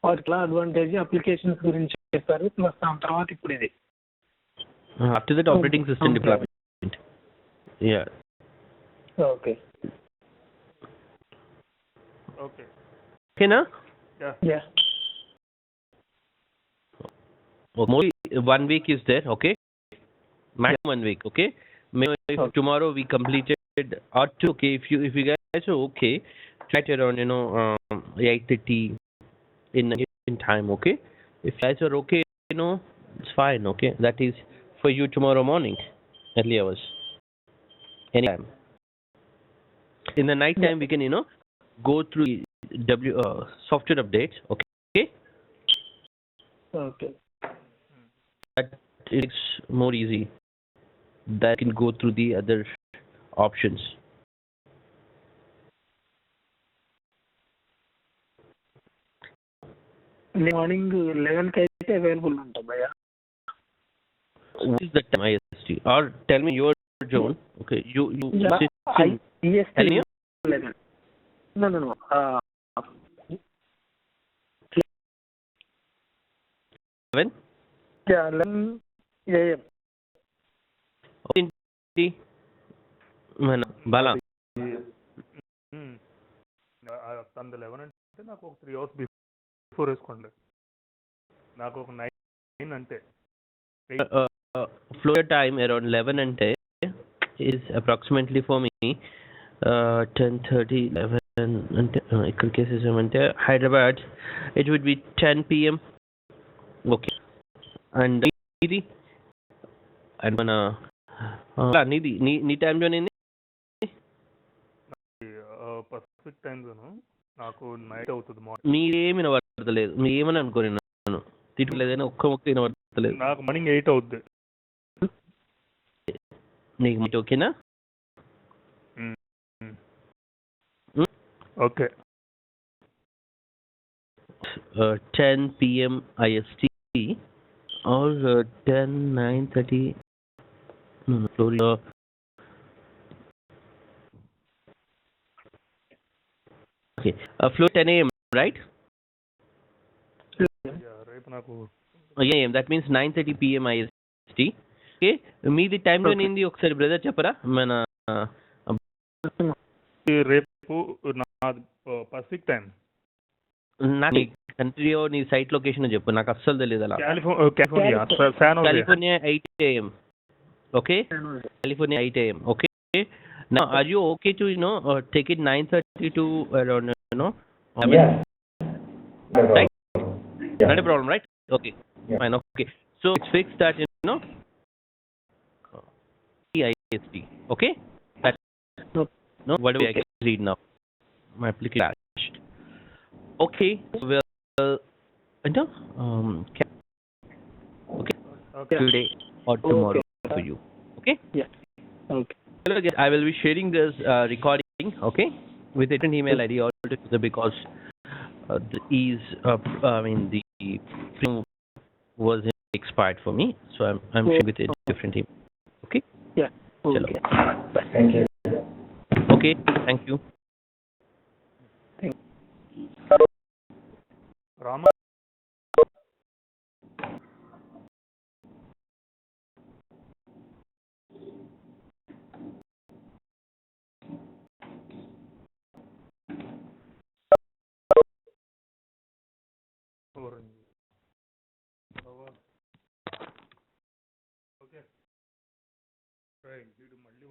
వాటికి advantage applications గురించి చెప్పారు. ప్లస్ దాని తర్వాత ఇప్పుడు ఇది After that, operating system deployment. Yeah. Okay. Okay. Okay, na? Yeah. Yeah. Mostly 1 week is there, okay? Maximum 1 week, okay? Maybe if Okay. tomorrow we completed or 2, okay? If you guys are okay, try it around 8:30 in time, okay? If you guys are okay, it's fine, okay? That is for you tomorrow morning, early hours, anytime. In the night time, we can go through software updates, okay? Okay. That it's more easy. That can go through the other options. Morning 11కి అయితే available ఉంటాం భయ్యా. What is the time IST? Or tell me your zone. Okay, you sit in EST Hello? 11. No. 11? Yeah, 11 AM. Okay. మన బాలా తనది 11 అంటే నాకు ఒక 3 hours before వేసుకోండి. నాకు ఒక 9 అంటే floor time around 11 ante is approximately for me 10:30 11 ante ikkada cases ante Hyderabad it would be 10 p.m. okay, and idi and mana nidi ni time zone ఏంది? Pacific time zone. నాకు night అవుతుంది morning. మీరేమి వినబడతలేదు, మీరేమని అనుకోని నన్ను తిట్టలేదని ఒక్క ముక్క వినబడతలేదు. నాకు morning 8 అవుద్ది. నీకు మీట్ ఓకేనా? Okay. 10 p.m. IST or 10 9:30. No, sorry. Okay. Flow 10 a.m. right? రేపు నాకు Yeah, that means 9:30 p.m. IST. Okay. మీది టైం జోన్ ఏంది ఒకసారి బ్రదర్ చెప్పరా మన రేపు నాది పసిఫిక్ టైం. నీ కంట్రీ నీ సైట్ లొకేషన్ చెప్పు, నాకు అస్సలు తెలియదు అలా. California, San Jose. California 8 a.m. Okay. California 8 a.m. Okay. Now, are you okay to take it 9:30 to around Yeah. Right? Yeah. Not a problem, right? Okay. Yeah. Fine. Okay. So it's fixed that IST. Okay. That no. What do I read now? My application crashed. Okay. Well, okay. Today or tomorrow for you. Okay. Yeah. Okay. Hello again. I will be sharing this recording. Okay. With a different email ID altogether because the film was expired for me, so I'm sharing with a different email. Okay. Yeah. Okay. Thank you. Okay. Thank you. Rama okay. వీడు మళ్ళీ